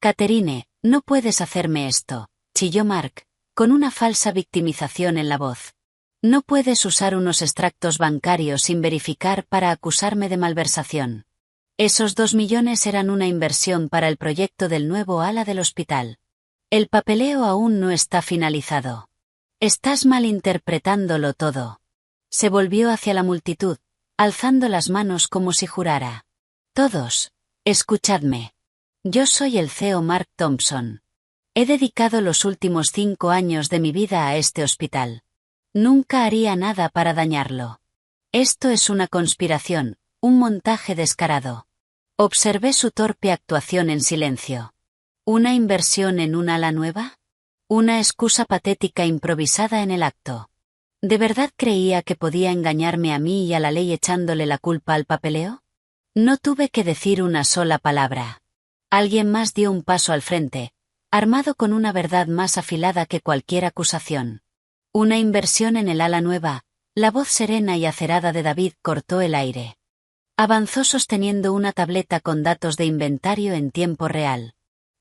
Catherine, no puedes hacerme esto, chilló Mark, con una falsa victimización en la voz. No puedes usar unos extractos bancarios sin verificar para acusarme de malversación. Esos 2 millones eran una inversión para el proyecto del nuevo ala del hospital. El papeleo aún no está finalizado. Estás malinterpretándolo todo. Se volvió hacia la multitud, alzando las manos como si jurara. Todos, escuchadme. Yo soy el CEO Mark Thompson. He dedicado los últimos 5 años de mi vida a este hospital. Nunca haría nada para dañarlo. Esto es una conspiración, un montaje descarado. Observé su torpe actuación en silencio. ¿Una inversión en un ala nueva? Una excusa patética improvisada en el acto. ¿De verdad creía que podía engañarme a mí y a la ley echándole la culpa al papeleo? No tuve que decir una sola palabra. Alguien más dio un paso al frente, armado con una verdad más afilada que cualquier acusación. Una inversión en el ala nueva. La voz serena y acerada de David cortó el aire. Avanzó sosteniendo una tableta con datos de inventario en tiempo real.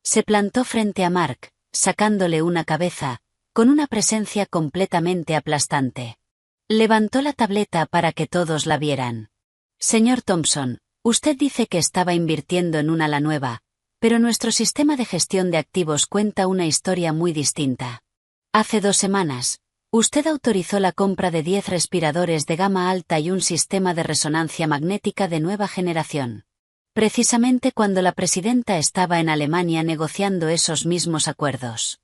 Se plantó frente a Mark, sacándole una cabeza, con una presencia completamente aplastante. Levantó la tableta para que todos la vieran. Señor Thompson, usted dice que estaba invirtiendo en una ala nueva, pero nuestro sistema de gestión de activos cuenta una historia muy distinta. Hace 2 semanas, usted autorizó la compra de 10 respiradores de gama alta y un sistema de resonancia magnética de nueva generación. Precisamente cuando la presidenta estaba en Alemania negociando esos mismos acuerdos.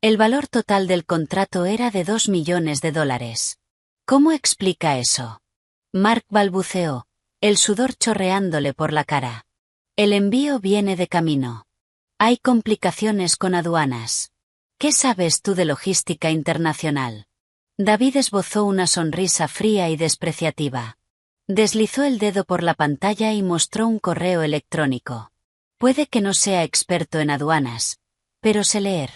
El valor total del contrato era de $2 millones. ¿Cómo explica eso? Mark balbuceó, el sudor chorreándole por la cara. El envío viene de camino. Hay complicaciones con aduanas. ¿Qué sabes tú de logística internacional? David esbozó una sonrisa fría y despreciativa. Deslizó el dedo por la pantalla y mostró un correo electrónico. Puede que no sea experto en aduanas, pero sé leer.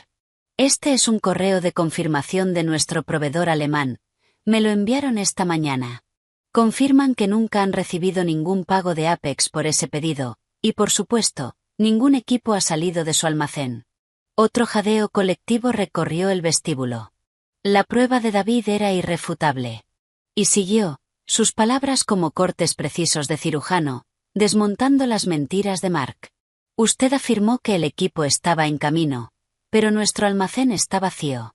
Este es un correo de confirmación de nuestro proveedor alemán. Me lo enviaron esta mañana. Confirman que nunca han recibido ningún pago de Apex por ese pedido, y por supuesto, ningún equipo ha salido de su almacén. Otro jadeo colectivo recorrió el vestíbulo. La prueba de David era irrefutable. Y siguió, sus palabras como cortes precisos de cirujano, desmontando las mentiras de Mark. Usted afirmó que el equipo estaba en camino, pero nuestro almacén está vacío.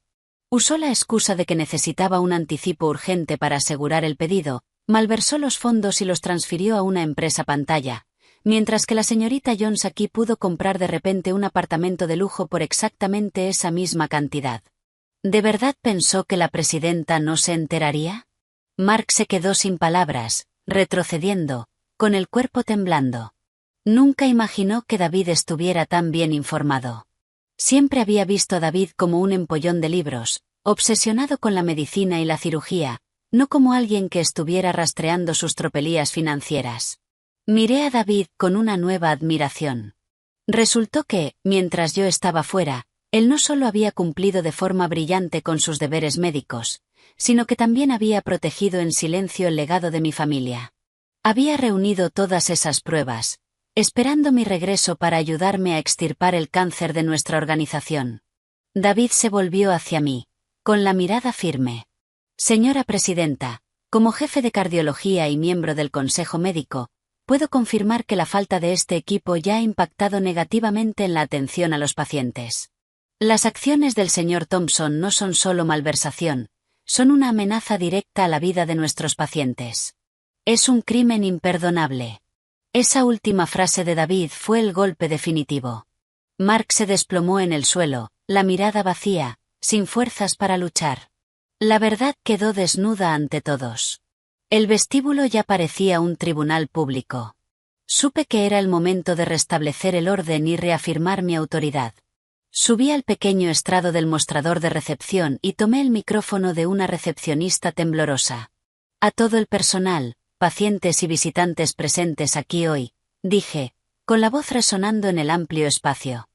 Usó la excusa de que necesitaba un anticipo urgente para asegurar el pedido, malversó los fondos y los transfirió a una empresa pantalla, mientras que la señorita Jones aquí pudo comprar de repente un apartamento de lujo por exactamente esa misma cantidad. ¿De verdad pensó que la presidenta no se enteraría? Mark se quedó sin palabras, retrocediendo, con el cuerpo temblando. Nunca imaginó que David estuviera tan bien informado. Siempre había visto a David como un empollón de libros, obsesionado con la medicina y la cirugía, no como alguien que estuviera rastreando sus tropelías financieras. Miré a David con una nueva admiración. Resultó que, mientras yo estaba fuera, él no solo había cumplido de forma brillante con sus deberes médicos, sino que también había protegido en silencio el legado de mi familia. Había reunido todas esas pruebas, esperando mi regreso para ayudarme a extirpar el cáncer de nuestra organización. David se volvió hacia mí, con la mirada firme. Señora presidenta, como jefe de cardiología y miembro del Consejo Médico, puedo confirmar que la falta de este equipo ya ha impactado negativamente en la atención a los pacientes. Las acciones del señor Thompson no son solo malversación, son una amenaza directa a la vida de nuestros pacientes. Es un crimen imperdonable. Esa última frase de David fue el golpe definitivo. Mark se desplomó en el suelo, la mirada vacía, sin fuerzas para luchar. La verdad quedó desnuda ante todos. El vestíbulo ya parecía un tribunal público. Supe que era el momento de restablecer el orden y reafirmar mi autoridad. Subí al pequeño estrado del mostrador de recepción y tomé el micrófono de una recepcionista temblorosa. A todo el personal, pacientes y visitantes presentes aquí hoy, dije, con la voz resonando en el amplio espacio.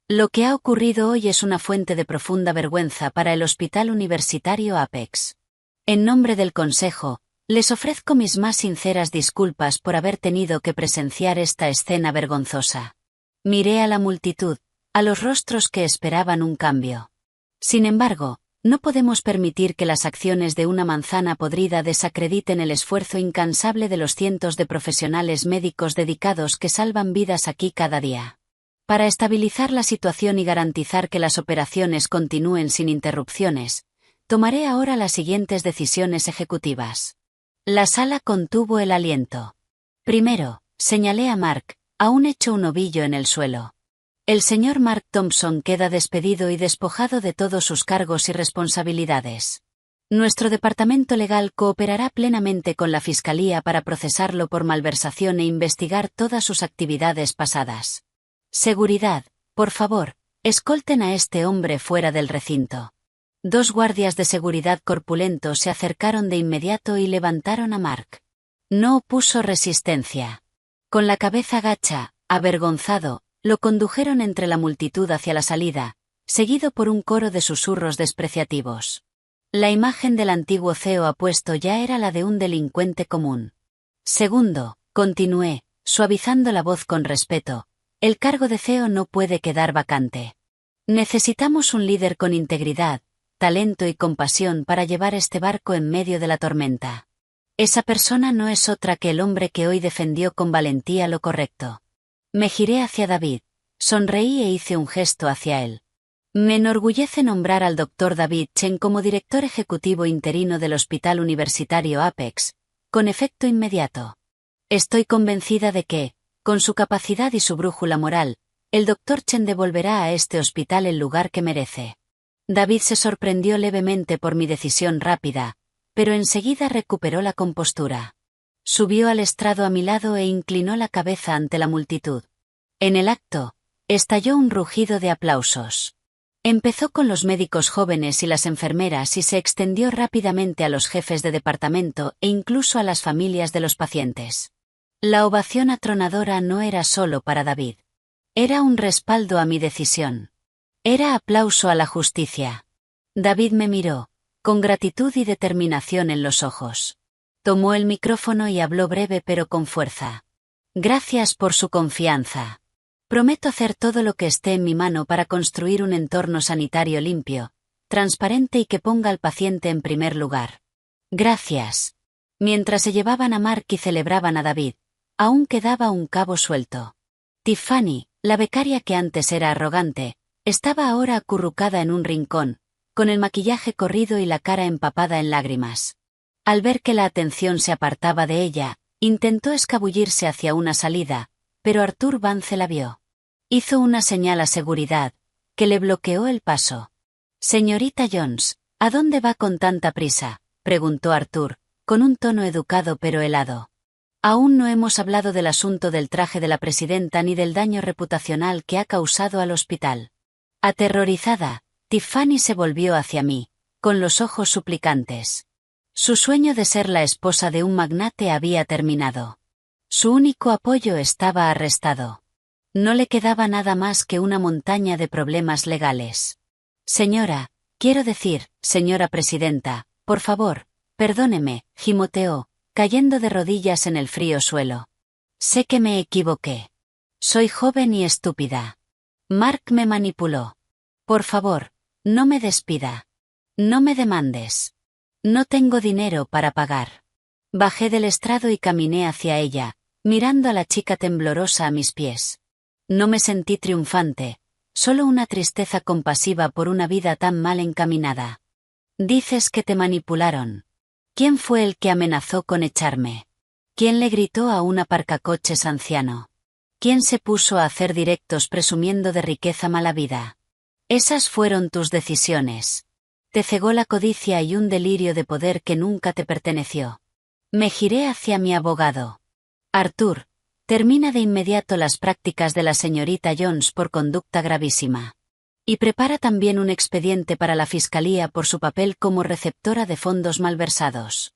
Lo que ha ocurrido hoy es una fuente de profunda vergüenza para el Hospital Universitario Apex. En nombre del Consejo, les ofrezco mis más sinceras disculpas por haber tenido que presenciar esta escena vergonzosa. Miré a la multitud, a los rostros que esperaban un cambio. Sin embargo, no podemos permitir que las acciones de una manzana podrida desacrediten el esfuerzo incansable de los cientos de profesionales médicos dedicados que salvan vidas aquí cada día. Para estabilizar la situación y garantizar que las operaciones continúen sin interrupciones, tomaré ahora las siguientes decisiones ejecutivas. La sala contuvo el aliento. Primero, señalé a Mark, aún hecho un ovillo en el suelo. El señor Mark Thompson queda despedido y despojado de todos sus cargos y responsabilidades. Nuestro departamento legal cooperará plenamente con la Fiscalía para procesarlo por malversación e investigar todas sus actividades pasadas. Seguridad, por favor, escolten a este hombre fuera del recinto. 2 guardias de seguridad corpulentos se acercaron de inmediato y levantaron a Mark. No opuso resistencia. Con la cabeza gacha, avergonzado, lo condujeron entre la multitud hacia la salida, seguido por un coro de susurros despreciativos. La imagen del antiguo CEO apuesto ya era la de un delincuente común. Segundo, continué, suavizando la voz con respeto, el cargo de CEO no puede quedar vacante. Necesitamos un líder con integridad, talento y compasión para llevar este barco en medio de la tormenta. Esa persona no es otra que el hombre que hoy defendió con valentía lo correcto. Me giré hacia David, sonreí e hice un gesto hacia él. Me enorgullece nombrar al Dr. David Chen como director ejecutivo interino del Hospital Universitario Apex, con efecto inmediato. Estoy convencida de que, con su capacidad y su brújula moral, el Dr. Chen devolverá a este hospital el lugar que merece. David se sorprendió levemente por mi decisión rápida, pero enseguida recuperó la compostura. Subió al estrado a mi lado e inclinó la cabeza ante la multitud. En el acto, estalló un rugido de aplausos. Empezó con los médicos jóvenes y las enfermeras y se extendió rápidamente a los jefes de departamento e incluso a las familias de los pacientes. La ovación atronadora no era solo para David. Era un respaldo a mi decisión. Era aplauso a la justicia. David me miró, con gratitud y determinación en los ojos. Tomó el micrófono y habló breve pero con fuerza. Gracias por su confianza. Prometo hacer todo lo que esté en mi mano para construir un entorno sanitario limpio, transparente y que ponga al paciente en primer lugar. Gracias. Mientras se llevaban a Mark y celebraban a David, aún quedaba un cabo suelto. Tiffany, la becaria que antes era arrogante, estaba ahora acurrucada en un rincón, con el maquillaje corrido y la cara empapada en lágrimas. Al ver que la atención se apartaba de ella, intentó escabullirse hacia una salida, pero Arthur Vance la vio. Hizo una señal a seguridad, que le bloqueó el paso. Señorita Jones, ¿a dónde va con tanta prisa?, preguntó Arthur, con un tono educado pero helado. Aún no hemos hablado del asunto del traje de la presidenta ni del daño reputacional que ha causado al hospital. Aterrorizada, Tiffany se volvió hacia mí, con los ojos suplicantes. Su sueño de ser la esposa de un magnate había terminado. Su único apoyo estaba arrestado. No le quedaba nada más que una montaña de problemas legales. Señora, quiero decir, señora presidenta, por favor, perdóneme, gimoteó, cayendo de rodillas en el frío suelo. Sé que me equivoqué. Soy joven y estúpida. Mark me manipuló. Por favor, no me despida. No me demandes. No tengo dinero para pagar. Bajé del estrado y caminé hacia ella, mirando a la chica temblorosa a mis pies. No me sentí triunfante, solo una tristeza compasiva por una vida tan mal encaminada. Dices que te manipularon. ¿Quién fue el que amenazó con echarme? ¿Quién le gritó a un aparcacoches anciano? ¿Quién se puso a hacer directos presumiendo de riqueza mala vida? Esas fueron tus decisiones. Te cegó la codicia y un delirio de poder que nunca te perteneció. Me giré hacia mi abogado. Arthur, termina de inmediato las prácticas de la señorita Jones por conducta gravísima. Y prepara también un expediente para la fiscalía por su papel como receptora de fondos malversados.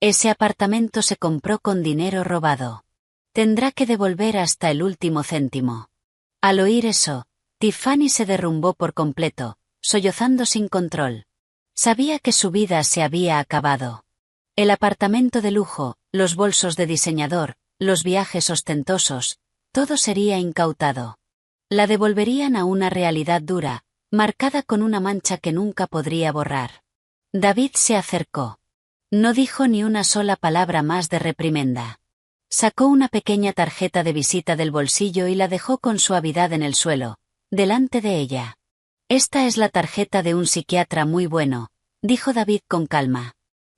Ese apartamento se compró con dinero robado. Tendrá que devolver hasta el último céntimo. Al oír eso, Tiffany se derrumbó por completo, sollozando sin control. Sabía que su vida se había acabado. El apartamento de lujo, los bolsos de diseñador, los viajes ostentosos, todo sería incautado. La devolverían a una realidad dura, marcada con una mancha que nunca podría borrar. David se acercó. No dijo ni una sola palabra más de reprimenda. Sacó una pequeña tarjeta de visita del bolsillo y la dejó con suavidad en el suelo, delante de ella. Esta es la tarjeta de un psiquiatra muy bueno, dijo David con calma.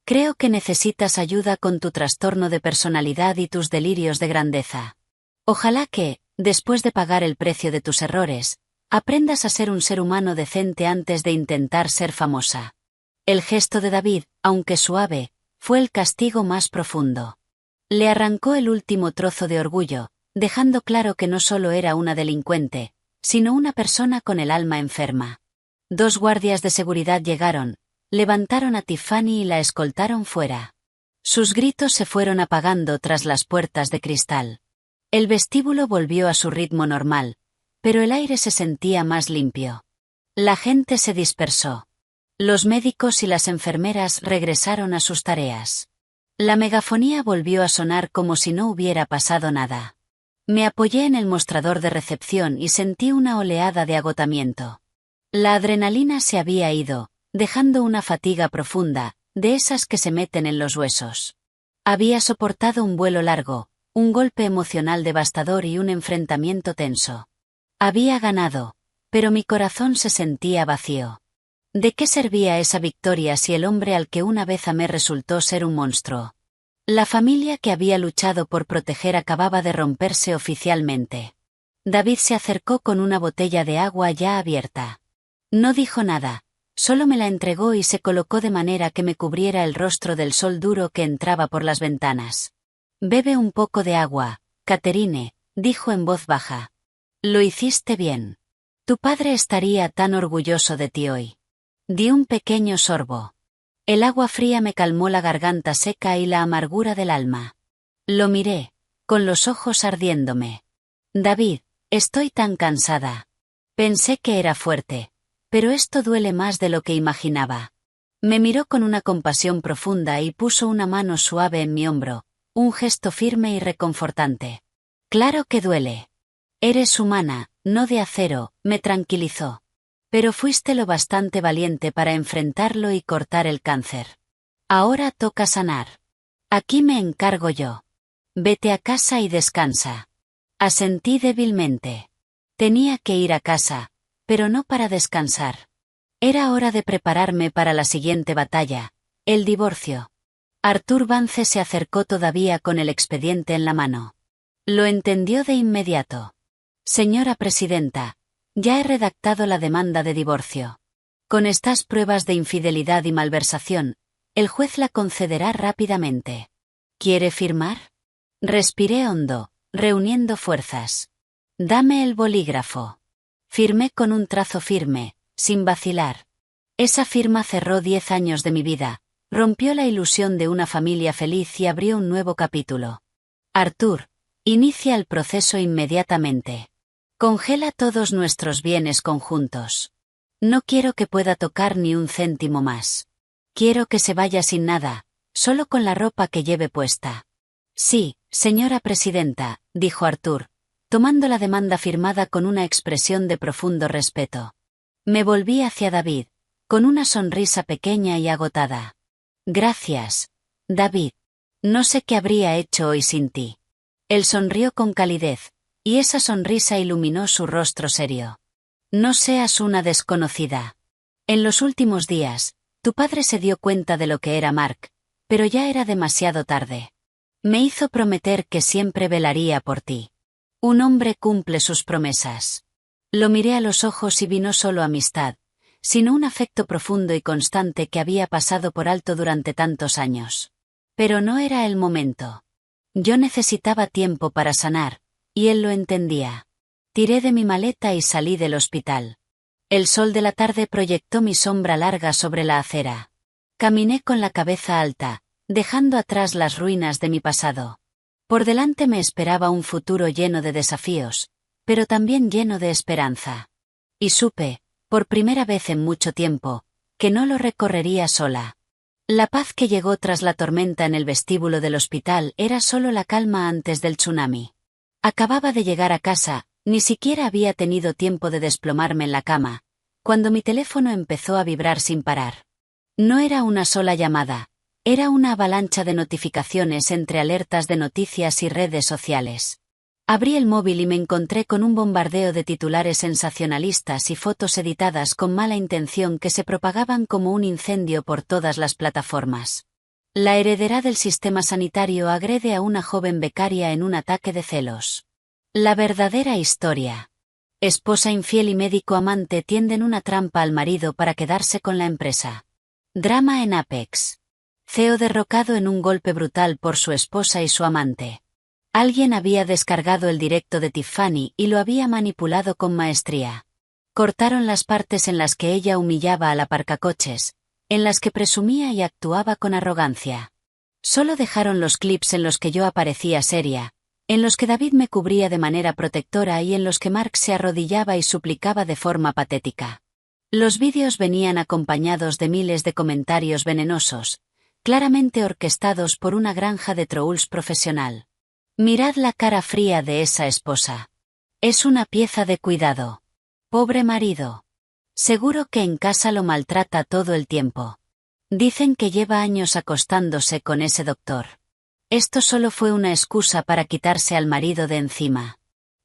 Creo que necesitas ayuda con tu trastorno de personalidad y tus delirios de grandeza. Ojalá que, después de pagar el precio de tus errores, aprendas a ser un ser humano decente antes de intentar ser famosa. El gesto de David, aunque suave, fue el castigo más profundo. Le arrancó el último trozo de orgullo, dejando claro que no solo era una delincuente, sino una persona con el alma enferma. 2 guardias de seguridad llegaron, levantaron a Tiffany y la escoltaron fuera. Sus gritos se fueron apagando tras las puertas de cristal. El vestíbulo volvió a su ritmo normal, pero el aire se sentía más limpio. La gente se dispersó. Los médicos y las enfermeras regresaron a sus tareas. La megafonía volvió a sonar como si no hubiera pasado nada. Me apoyé en el mostrador de recepción y sentí una oleada de agotamiento. La adrenalina se había ido, dejando una fatiga profunda, de esas que se meten en los huesos. Había soportado un vuelo largo, un golpe emocional devastador y un enfrentamiento tenso. Había ganado, pero mi corazón se sentía vacío. ¿De qué servía esa victoria si el hombre al que una vez amé resultó ser un monstruo? La familia que había luchado por proteger acababa de romperse oficialmente. David se acercó con una botella de agua ya abierta. No dijo nada, solo me la entregó y se colocó de manera que me cubriera el rostro del sol duro que entraba por las ventanas. «Bebe un poco de agua, Catherine», dijo en voz baja. «Lo hiciste bien. Tu padre estaría tan orgulloso de ti hoy». Di un pequeño sorbo. El agua fría me calmó la garganta seca y la amargura del alma. Lo miré, con los ojos ardiéndome. «David, estoy tan cansada». Pensé que era fuerte, pero esto duele más de lo que imaginaba. Me miró con una compasión profunda y puso una mano suave en mi hombro, un gesto firme y reconfortante. «Claro que duele. Eres humana, no de acero», me tranquilizó. «Pero fuiste lo bastante valiente para enfrentarlo y cortar el cáncer. Ahora toca sanar. Aquí me encargo yo. Vete a casa y descansa». Asentí débilmente. Tenía que ir a casa, pero no para descansar. Era hora de prepararme para la siguiente batalla, el divorcio. Arthur Vance se acercó todavía con el expediente en la mano. Lo entendió de inmediato. «Señora presidenta, ya he redactado la demanda de divorcio. Con estas pruebas de infidelidad y malversación, el juez la concederá rápidamente. ¿Quiere firmar?» Respiré hondo, reuniendo fuerzas. «Dame el bolígrafo». Firmé con un trazo firme, sin vacilar. Esa firma cerró 10 años de mi vida, rompió la ilusión de una familia feliz y abrió un nuevo capítulo. «Arthur, inicia el proceso inmediatamente. Congela todos nuestros bienes conjuntos. No quiero que pueda tocar ni un céntimo más. Quiero que se vaya sin nada, solo con la ropa que lleve puesta». «Sí, señora presidenta», dijo Arthur, tomando la demanda firmada con una expresión de profundo respeto. Me volví hacia David, con una sonrisa pequeña y agotada. «Gracias, David. No sé qué habría hecho hoy sin ti». Él sonrió con calidez, y esa sonrisa iluminó su rostro serio. «No seas una desconocida. En los últimos días, tu padre se dio cuenta de lo que era Mark, pero ya era demasiado tarde. Me hizo prometer que siempre velaría por ti. Un hombre cumple sus promesas». Lo miré a los ojos y vi no solo amistad, sino un afecto profundo y constante que había pasado por alto durante tantos años. Pero no era el momento. Yo necesitaba tiempo para sanar, y él lo entendía. Tiré de mi maleta y salí del hospital. El sol de la tarde proyectó mi sombra larga sobre la acera. Caminé con la cabeza alta, dejando atrás las ruinas de mi pasado. Por delante me esperaba un futuro lleno de desafíos, pero también lleno de esperanza. Y supe, por primera vez en mucho tiempo, que no lo recorrería sola. La paz que llegó tras la tormenta en el vestíbulo del hospital era solo la calma antes del tsunami. Acababa de llegar a casa, ni siquiera había tenido tiempo de desplomarme en la cama, cuando mi teléfono empezó a vibrar sin parar. No era una sola llamada, era una avalancha de notificaciones entre alertas de noticias y redes sociales. Abrí el móvil y me encontré con un bombardeo de titulares sensacionalistas y fotos editadas con mala intención que se propagaban como un incendio por todas las plataformas. La heredera del sistema sanitario agrede a una joven becaria en un ataque de celos. La verdadera historia. Esposa infiel y médico amante tienden una trampa al marido para quedarse con la empresa. Drama en Apex. CEO derrocado en un golpe brutal por su esposa y su amante. Alguien había descargado el directo de Tiffany y lo había manipulado con maestría. Cortaron las partes en las que ella humillaba al aparcacoches, en las que presumía y actuaba con arrogancia. Solo dejaron los clips en los que yo aparecía seria, en los que David me cubría de manera protectora y en los que Mark se arrodillaba y suplicaba de forma patética. Los vídeos venían acompañados de miles de comentarios venenosos, claramente orquestados por una granja de trolls profesional. Mirad la cara fría de esa esposa. Es una pieza de cuidado. Pobre marido. Seguro que en casa lo maltrata todo el tiempo. Dicen que lleva años acostándose con ese doctor. Esto solo fue una excusa para quitarse al marido de encima.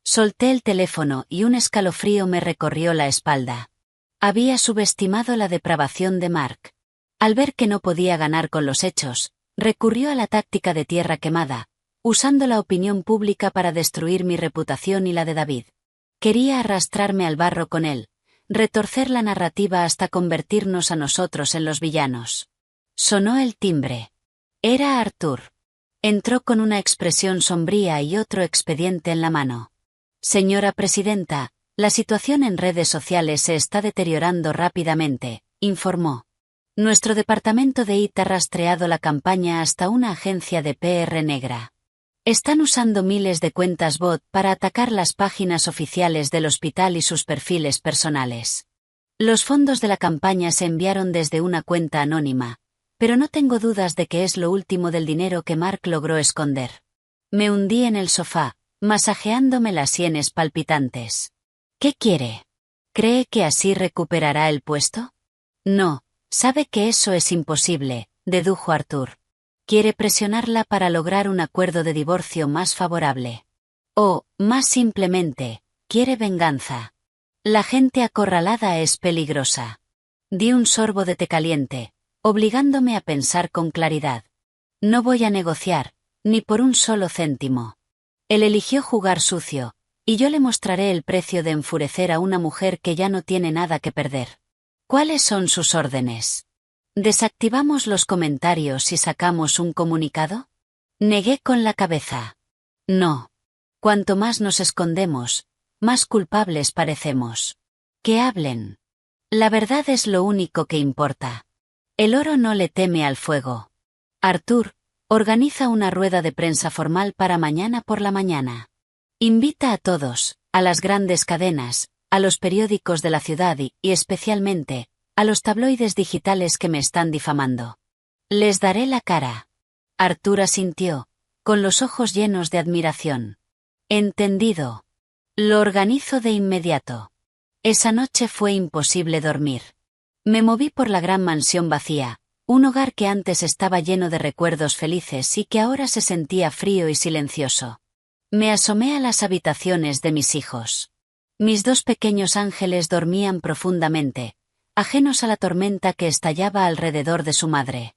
Solté el teléfono y un escalofrío me recorrió la espalda. Había subestimado la depravación de Mark. Al ver que no podía ganar con los hechos, recurrió a la táctica de tierra quemada, usando la opinión pública para destruir mi reputación y la de David. Quería arrastrarme al barro con él, retorcer la narrativa hasta convertirnos a nosotros en los villanos. Sonó el timbre. Era Arthur. Entró con una expresión sombría y otro expediente en la mano. Señora presidenta, la situación en redes sociales se está deteriorando rápidamente, informó. Nuestro departamento de IT ha rastreado la campaña hasta una agencia de PR negra. Están usando miles de cuentas bot para atacar las páginas oficiales del hospital y sus perfiles personales. Los fondos de la campaña se enviaron desde una cuenta anónima, pero no tengo dudas de que es lo último del dinero que Mark logró esconder. Me hundí en el sofá, masajeándome las sienes palpitantes. ¿Qué quiere? ¿Cree que así recuperará el puesto? No, sabe que eso es imposible, dedujo Arthur. Quiere presionarla para lograr un acuerdo de divorcio más favorable. O, más simplemente, quiere venganza. La gente acorralada es peligrosa. Di un sorbo de té caliente, obligándome a pensar con claridad. No voy a negociar, ni por un solo céntimo. Él eligió jugar sucio, y yo le mostraré el precio de enfurecer a una mujer que ya no tiene nada que perder. ¿Cuáles son sus órdenes? ¿Desactivamos los comentarios y sacamos un comunicado? Negué con la cabeza. No. Cuanto más nos escondemos, más culpables parecemos. Que hablen. La verdad es lo único que importa. El oro no le teme al fuego. Arthur, organiza una rueda de prensa formal para mañana por la mañana. Invita a todos, a las grandes cadenas, a los periódicos de la ciudad y especialmente, a los tabloides digitales que me están difamando. Les daré la cara. Arthur asintió, con los ojos llenos de admiración. Entendido. Lo organizo de inmediato. Esa noche fue imposible dormir. Me moví por la gran mansión vacía, un hogar que antes estaba lleno de recuerdos felices y que ahora se sentía frío y silencioso. Me asomé a las habitaciones de mis hijos. Mis dos pequeños ángeles dormían profundamente, ajenos a la tormenta que estallaba alrededor de su madre.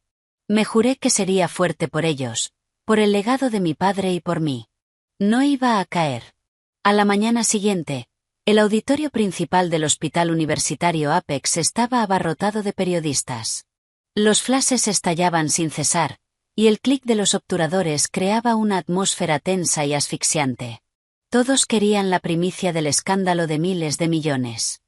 Me juré que sería fuerte por ellos, por el legado de mi padre y por mí. No iba a caer. A la mañana siguiente, el auditorio principal del Hospital Universitario Apex estaba abarrotado de periodistas. Los flashes estallaban sin cesar, y el clic de los obturadores creaba una atmósfera tensa y asfixiante. Todos querían la primicia del escándalo de miles de millones.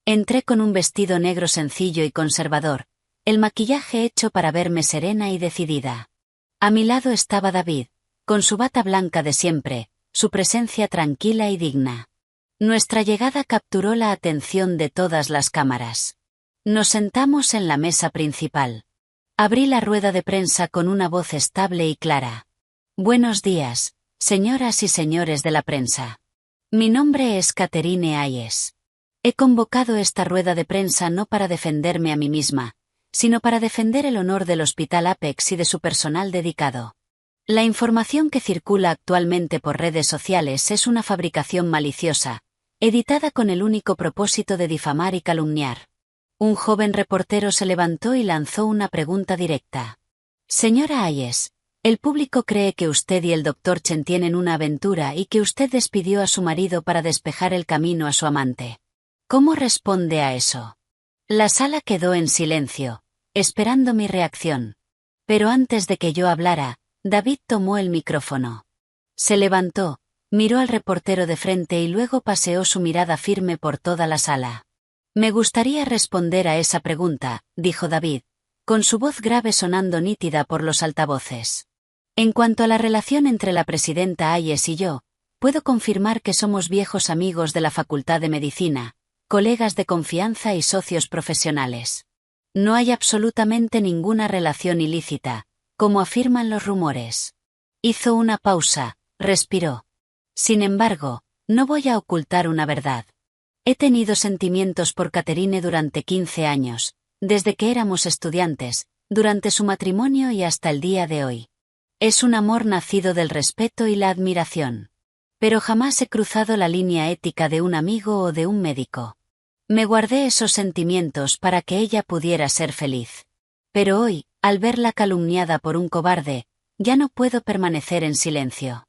Entré con un vestido negro sencillo y conservador, el maquillaje hecho para verme serena y decidida. A mi lado estaba David, con su bata blanca de siempre, su presencia tranquila y digna. Nuestra llegada capturó la atención de todas las cámaras. Nos sentamos en la mesa principal. Abrí la rueda de prensa con una voz estable y clara. Buenos días, señoras y señores de la prensa. Mi nombre es Catherine Hayes. He convocado esta rueda de prensa no para defenderme a mí misma, sino para defender el honor del Hospital Apex y de su personal dedicado. La información que circula actualmente por redes sociales es una fabricación maliciosa, editada con el único propósito de difamar y calumniar. Un joven reportero se levantó y lanzó una pregunta directa. Señora Hayes, el público cree que usted y el Dr. Chen tienen una aventura y que usted despidió a su marido para despejar el camino a su amante. ¿Cómo responde a eso? La sala quedó en silencio, esperando mi reacción. Pero antes de que yo hablara, David tomó el micrófono. Se levantó, miró al reportero de frente y luego paseó su mirada firme por toda la sala. Me gustaría responder a esa pregunta, dijo David, con su voz grave sonando nítida por los altavoces. En cuanto a la relación entre la presidenta Hayes y yo, puedo confirmar que somos viejos amigos de la Facultad de Medicina, colegas de confianza y socios profesionales. No hay absolutamente ninguna relación ilícita, como afirman los rumores. Hizo una pausa, respiró. Sin embargo, no voy a ocultar una verdad. He tenido sentimientos por Catherine durante 15 años, desde que éramos estudiantes, durante su matrimonio y hasta el día de hoy. Es un amor nacido del respeto y la admiración. Pero jamás he cruzado la línea ética de un amigo o de un médico. Me guardé esos sentimientos para que ella pudiera ser feliz. Pero hoy, al verla calumniada por un cobarde, ya no puedo permanecer en silencio.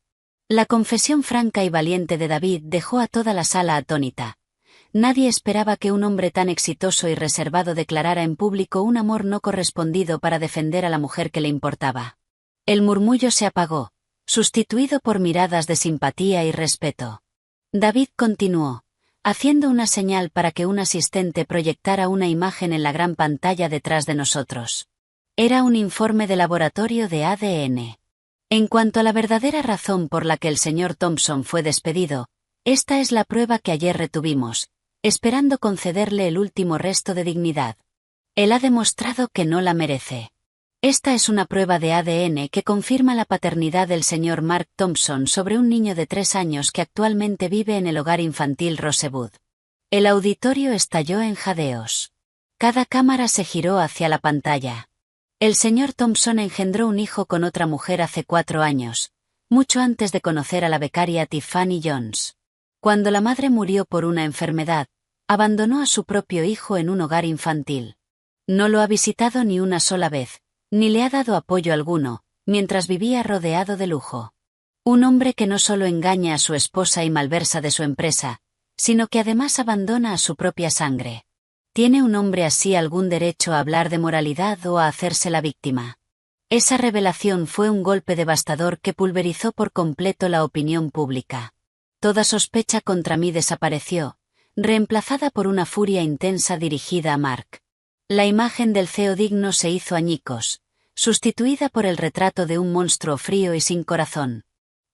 La confesión franca y valiente de David dejó a toda la sala atónita. Nadie esperaba que un hombre tan exitoso y reservado declarara en público un amor no correspondido para defender a la mujer que le importaba. El murmullo se apagó, sustituido por miradas de simpatía y respeto. David continuó, haciendo una señal para que un asistente proyectara una imagen en la gran pantalla detrás de nosotros. Era un informe de laboratorio de ADN. En cuanto a la verdadera razón por la que el señor Thompson fue despedido, esta es la prueba que ayer retuvimos, esperando concederle el último resto de dignidad. Él ha demostrado que no la merece. Esta es una prueba de ADN que confirma la paternidad del señor Mark Thompson sobre un niño de 3 años que actualmente vive en el hogar infantil Rosewood. El auditorio estalló en jadeos. Cada cámara se giró hacia la pantalla. El señor Thompson engendró un hijo con otra mujer hace 4 años, mucho antes de conocer a la becaria Tiffany Jones. Cuando la madre murió por una enfermedad, abandonó a su propio hijo en un hogar infantil. No lo ha visitado ni una sola vez, ni le ha dado apoyo alguno, mientras vivía rodeado de lujo. Un hombre que no solo engaña a su esposa y malversa de su empresa, sino que además abandona a su propia sangre. ¿Tiene un hombre así algún derecho a hablar de moralidad o a hacerse la víctima? Esa revelación fue un golpe devastador que pulverizó por completo la opinión pública. Toda sospecha contra mí desapareció, reemplazada por una furia intensa dirigida a Mark. La imagen del CEO digno se hizo añicos, sustituida por el retrato de un monstruo frío y sin corazón.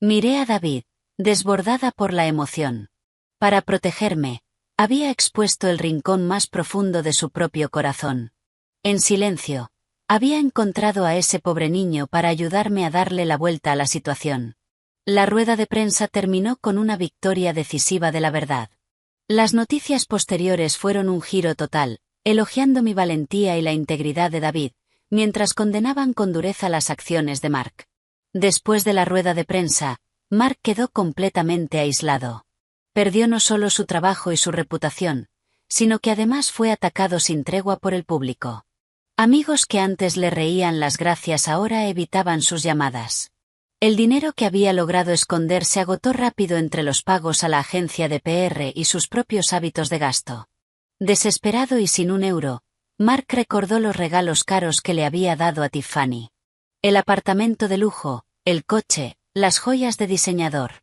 Miré a David, desbordada por la emoción. Para protegerme, había expuesto el rincón más profundo de su propio corazón. En silencio, había encontrado a ese pobre niño para ayudarme a darle la vuelta a la situación. La rueda de prensa terminó con una victoria decisiva de la verdad. Las noticias posteriores fueron un giro total, elogiando mi valentía y la integridad de David, mientras condenaban con dureza las acciones de Mark. Después de la rueda de prensa, Mark quedó completamente aislado. Perdió no solo su trabajo y su reputación, sino que además fue atacado sin tregua por el público. Amigos que antes le reían las gracias ahora evitaban sus llamadas. El dinero que había logrado esconder se agotó rápido entre los pagos a la agencia de PR y sus propios hábitos de gasto. Desesperado y sin un euro, Mark recordó los regalos caros que le había dado a Tiffany. El apartamento de lujo, el coche, las joyas de diseñador.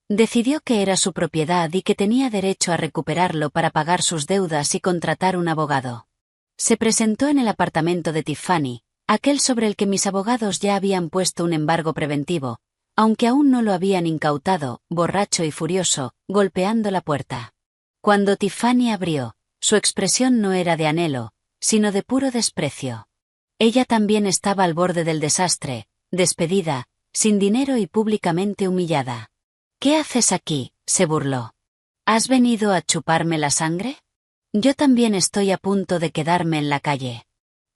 Decidió que era su propiedad y que tenía derecho a recuperarlo para pagar sus deudas y contratar un abogado. Se presentó en el apartamento de Tiffany, aquel sobre el que mis abogados ya habían puesto un embargo preventivo, aunque aún no lo habían incautado, borracho y furioso, golpeando la puerta. Cuando Tiffany abrió, su expresión no era de anhelo, sino de puro desprecio. Ella también estaba al borde del desastre, despedida, sin dinero y públicamente humillada. «¿Qué haces aquí?», se burló. «¿Has venido a chuparme la sangre? Yo también estoy a punto de quedarme en la calle.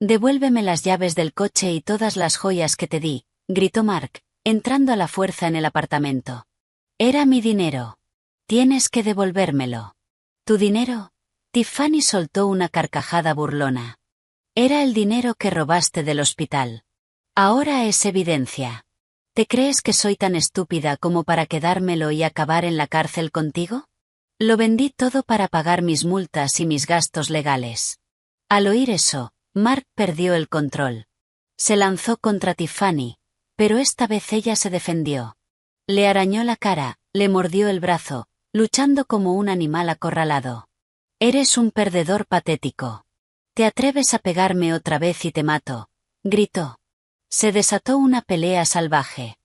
Devuélveme las llaves del coche y todas las joyas que te di», gritó Mark, entrando a la fuerza en el apartamento. «Era mi dinero. Tienes que devolvérmelo». «¿Tu dinero?». Tiffany soltó una carcajada burlona. «Era el dinero que robaste del hospital. Ahora es evidencia. ¿Te crees que soy tan estúpida como para quedármelo y acabar en la cárcel contigo? Lo vendí todo para pagar mis multas y mis gastos legales». Al oír eso, Mark perdió el control. Se lanzó contra Tiffany, pero esta vez ella se defendió. Le arañó la cara, le mordió el brazo, luchando como un animal acorralado. Eres un perdedor patético. Te atreves a pegarme otra vez y te mato, gritó. Se desató una pelea salvaje.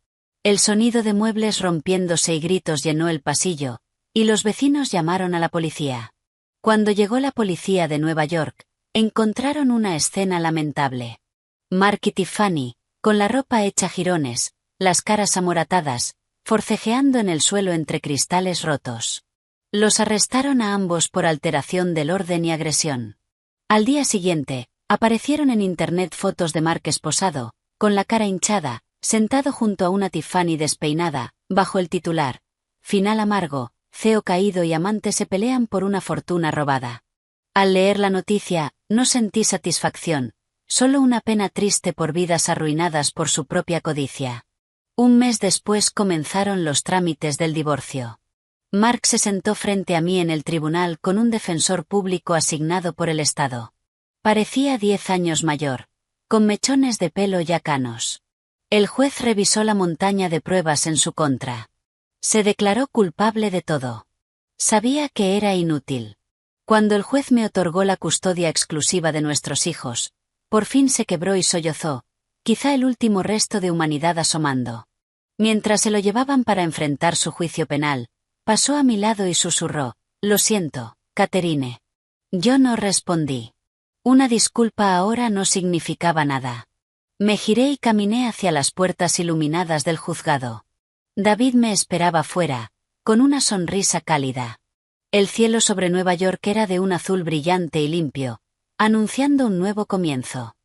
El sonido de muebles rompiéndose y gritos llenó el pasillo, y los vecinos llamaron a la policía. Cuando llegó la policía de Nueva York, encontraron una escena lamentable. Mark y Tiffany, con la ropa hecha jirones, las caras amoratadas, forcejeando en el suelo entre cristales rotos. Los arrestaron a ambos por alteración del orden y agresión. Al día siguiente, aparecieron en internet fotos de Mark esposado, con la cara hinchada, sentado junto a una Tiffany despeinada, bajo el titular: Final amargo, CEO caído y amante se pelean por una fortuna robada. Al leer la noticia, no sentí satisfacción, solo una pena triste por vidas arruinadas por su propia codicia. Un mes después comenzaron los trámites del divorcio. Mark se sentó frente a mí en el tribunal con un defensor público asignado por el Estado. Parecía 10 años mayor, con mechones de pelo ya canos. El juez revisó la montaña de pruebas en su contra. Se declaró culpable de todo. Sabía que era inútil. Cuando el juez me otorgó la custodia exclusiva de nuestros hijos, por fin se quebró y sollozó, quizá el último resto de humanidad asomando. Mientras se lo llevaban para enfrentar su juicio penal, pasó a mi lado y susurró: Lo siento, Catherine. Yo no respondí. Una disculpa ahora no significaba nada. Me giré y caminé hacia las puertas iluminadas del juzgado. David me esperaba fuera, con una sonrisa cálida. El cielo sobre Nueva York era de un azul brillante y limpio, anunciando un nuevo comienzo.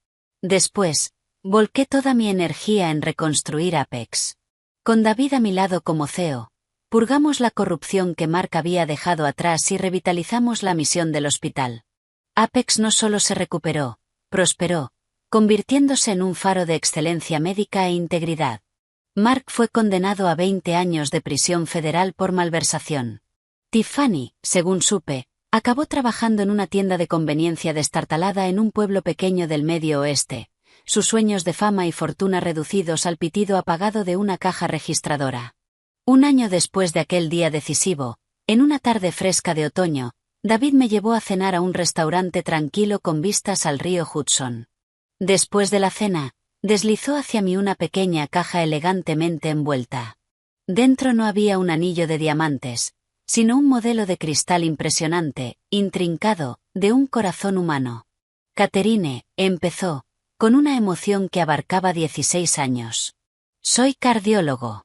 Después, volqué toda mi energía en reconstruir Apex. Con David a mi lado como CEO, purgamos la corrupción que Mark había dejado atrás y revitalizamos la misión del hospital. Apex no solo se recuperó, prosperó, convirtiéndose en un faro de excelencia médica e integridad. Mark fue condenado a 20 años de prisión federal por malversación. Tiffany, según supe, acabó trabajando en una tienda de conveniencia destartalada en un pueblo pequeño del Medio Oeste, sus sueños de fama y fortuna reducidos al pitido apagado de una caja registradora. Un año después de aquel día decisivo, en una tarde fresca de otoño, David me llevó a cenar a un restaurante tranquilo con vistas al río Hudson. Después de la cena, deslizó hacia mí una pequeña caja elegantemente envuelta. Dentro no había un anillo de diamantes, sino un modelo de cristal impresionante, intrincado, de un corazón humano. Catherine, empezó, con una emoción que abarcaba 16 años. Soy cardiólogo.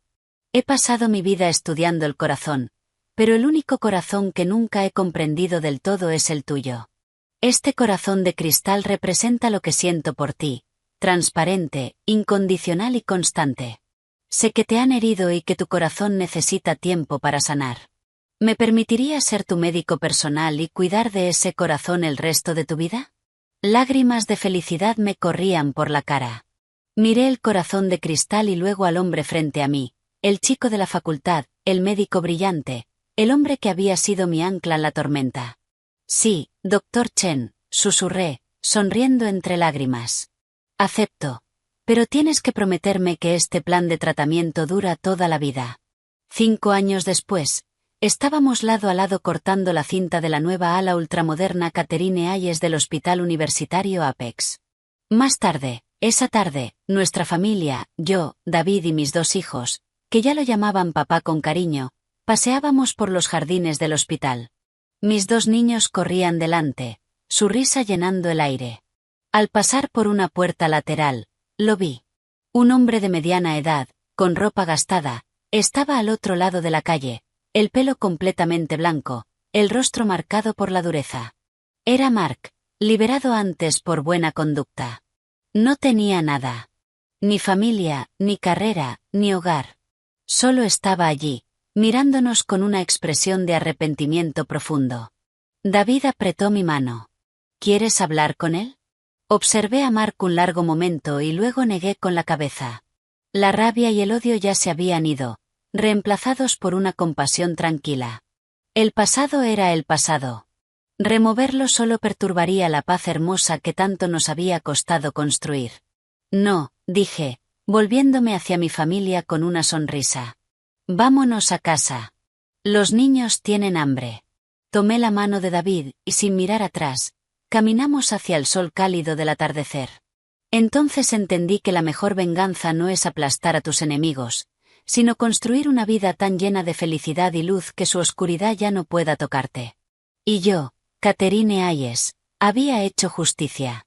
He pasado mi vida estudiando el corazón, pero el único corazón que nunca he comprendido del todo es el tuyo. Este corazón de cristal representa lo que siento por ti, transparente, incondicional y constante. Sé que te han herido y que tu corazón necesita tiempo para sanar. ¿Me permitirías ser tu médico personal y cuidar de ese corazón el resto de tu vida? Lágrimas de felicidad me corrían por la cara. Miré el corazón de cristal y luego al hombre frente a mí, el chico de la facultad, el médico brillante, el hombre que había sido mi ancla en la tormenta. Sí, doctor Chen, susurré, sonriendo entre lágrimas. Acepto. Pero tienes que prometerme que este plan de tratamiento dura toda la vida. 5 años después, estábamos lado a lado cortando la cinta de la nueva ala ultramoderna Catherine Hayes del Hospital Universitario Apex. Más tarde, esa tarde, nuestra familia, yo, David y mis 2 hijos, que ya lo llamaban papá con cariño, paseábamos por los jardines del hospital. Mis 2 niños corrían delante, su risa llenando el aire. Al pasar por una puerta lateral, lo vi. Un hombre de mediana edad, con ropa gastada, estaba al otro lado de la calle, el pelo completamente blanco, el rostro marcado por la dureza. Era Mark, liberado antes por buena conducta. No tenía nada. Ni familia, ni carrera, ni hogar. Solo estaba allí, mirándonos con una expresión de arrepentimiento profundo. David apretó mi mano. ¿Quieres hablar con él? Observé a Mark un largo momento y luego negué con la cabeza. La rabia y el odio ya se habían ido, reemplazados por una compasión tranquila. El pasado era el pasado. Removerlo solo perturbaría la paz hermosa que tanto nos había costado construir. No, dije, volviéndome hacia mi familia con una sonrisa. Vámonos a casa. Los niños tienen hambre. Tomé la mano de David, y sin mirar atrás, caminamos hacia el sol cálido del atardecer. Entonces entendí que la mejor venganza no es aplastar a tus enemigos, sino construir una vida tan llena de felicidad y luz que su oscuridad ya no pueda tocarte. Y yo, Catherine Hayes, había hecho justicia.